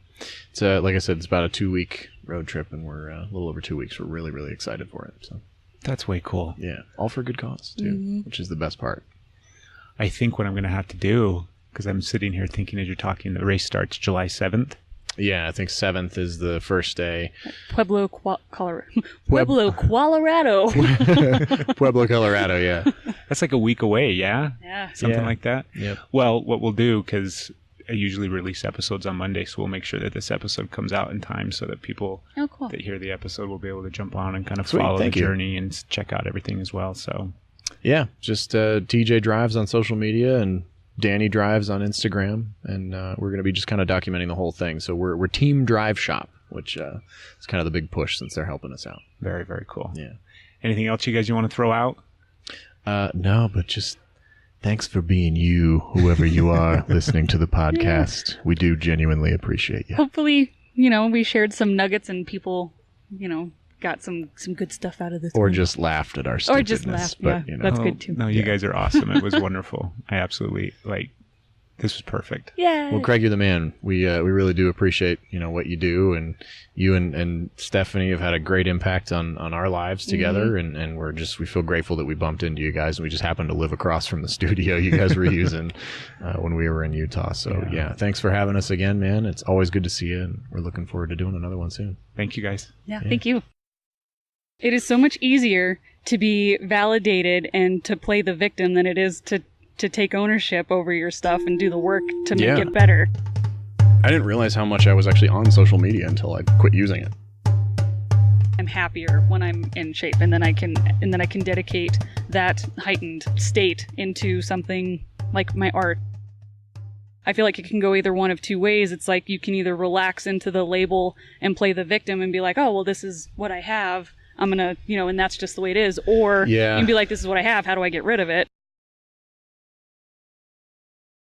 [SPEAKER 7] it's like I said, it's about a 2-week road trip, and we're a little over 2 weeks. We're really, really excited for it. So
[SPEAKER 1] That's way cool.
[SPEAKER 7] yeah, all for a good cause too, which is the best part.
[SPEAKER 1] I think what I'm going to have to do, because I'm sitting here thinking as you're talking, the race starts July 7th.
[SPEAKER 7] Yeah, I think 7th is the first day.
[SPEAKER 4] Pueblo, Colorado. Pueblo, Colorado.
[SPEAKER 7] Pueblo, Colorado. Yeah.
[SPEAKER 1] That's like a week away, yeah?
[SPEAKER 4] Yeah.
[SPEAKER 1] Something
[SPEAKER 7] Yeah.
[SPEAKER 1] like that?
[SPEAKER 7] Yep.
[SPEAKER 1] Well, what we'll do, because I usually release episodes on Monday, so we'll make sure that this episode comes out in time so that people
[SPEAKER 4] Oh, cool.
[SPEAKER 1] that hear the episode will be able to jump on and kind of
[SPEAKER 7] Sweet,
[SPEAKER 1] follow the
[SPEAKER 7] thank you.
[SPEAKER 1] journey and check out everything as well. So
[SPEAKER 7] Yeah, just TJ Drives on social media and Danny Drives on Instagram, and we're going to be just kind of documenting the whole thing. So we're Team Drive Shop, which is kind of the big push since they're helping us out.
[SPEAKER 1] very, very cool.
[SPEAKER 7] Yeah.
[SPEAKER 1] Anything else you guys you want to throw out?
[SPEAKER 7] No, but just thanks for being you, whoever you are, listening to the podcast. We do genuinely appreciate you.
[SPEAKER 4] Hopefully, we shared some nuggets and people, got some good stuff out of this.
[SPEAKER 7] Or
[SPEAKER 4] one.
[SPEAKER 7] just laughed at our stupidness.
[SPEAKER 4] Or just laughed.
[SPEAKER 7] But,
[SPEAKER 4] Yeah, that's good too.
[SPEAKER 1] No, you guys are awesome. It was wonderful. I absolutely this was perfect.
[SPEAKER 4] Yeah.
[SPEAKER 7] Well, Craig, you're the man. We really do appreciate what you do, and you and Stephanie have had a great impact on our lives together, and we feel grateful that we bumped into you guys, and we just happened to live across from the studio you guys were using when we were in Utah. So yeah, thanks for having us again, man. It's always good to see you, and we're looking forward to doing another one soon.
[SPEAKER 1] Thank you, guys.
[SPEAKER 4] Yeah, thank you. It is so much easier to be validated and to play the victim than it is to take ownership over your stuff and do the work to make it better.
[SPEAKER 7] I didn't realize how much I was actually on social media until I quit using it.
[SPEAKER 4] I'm happier when I'm in shape, and then I can dedicate that heightened state into something like my art. I feel like it can go either one of two ways. It's like you can either relax into the label and play the victim and be like, oh, well, this is what I have. I'm going to, and that's just the way it is. Or you can be like, this is what I have. How do I get rid of it?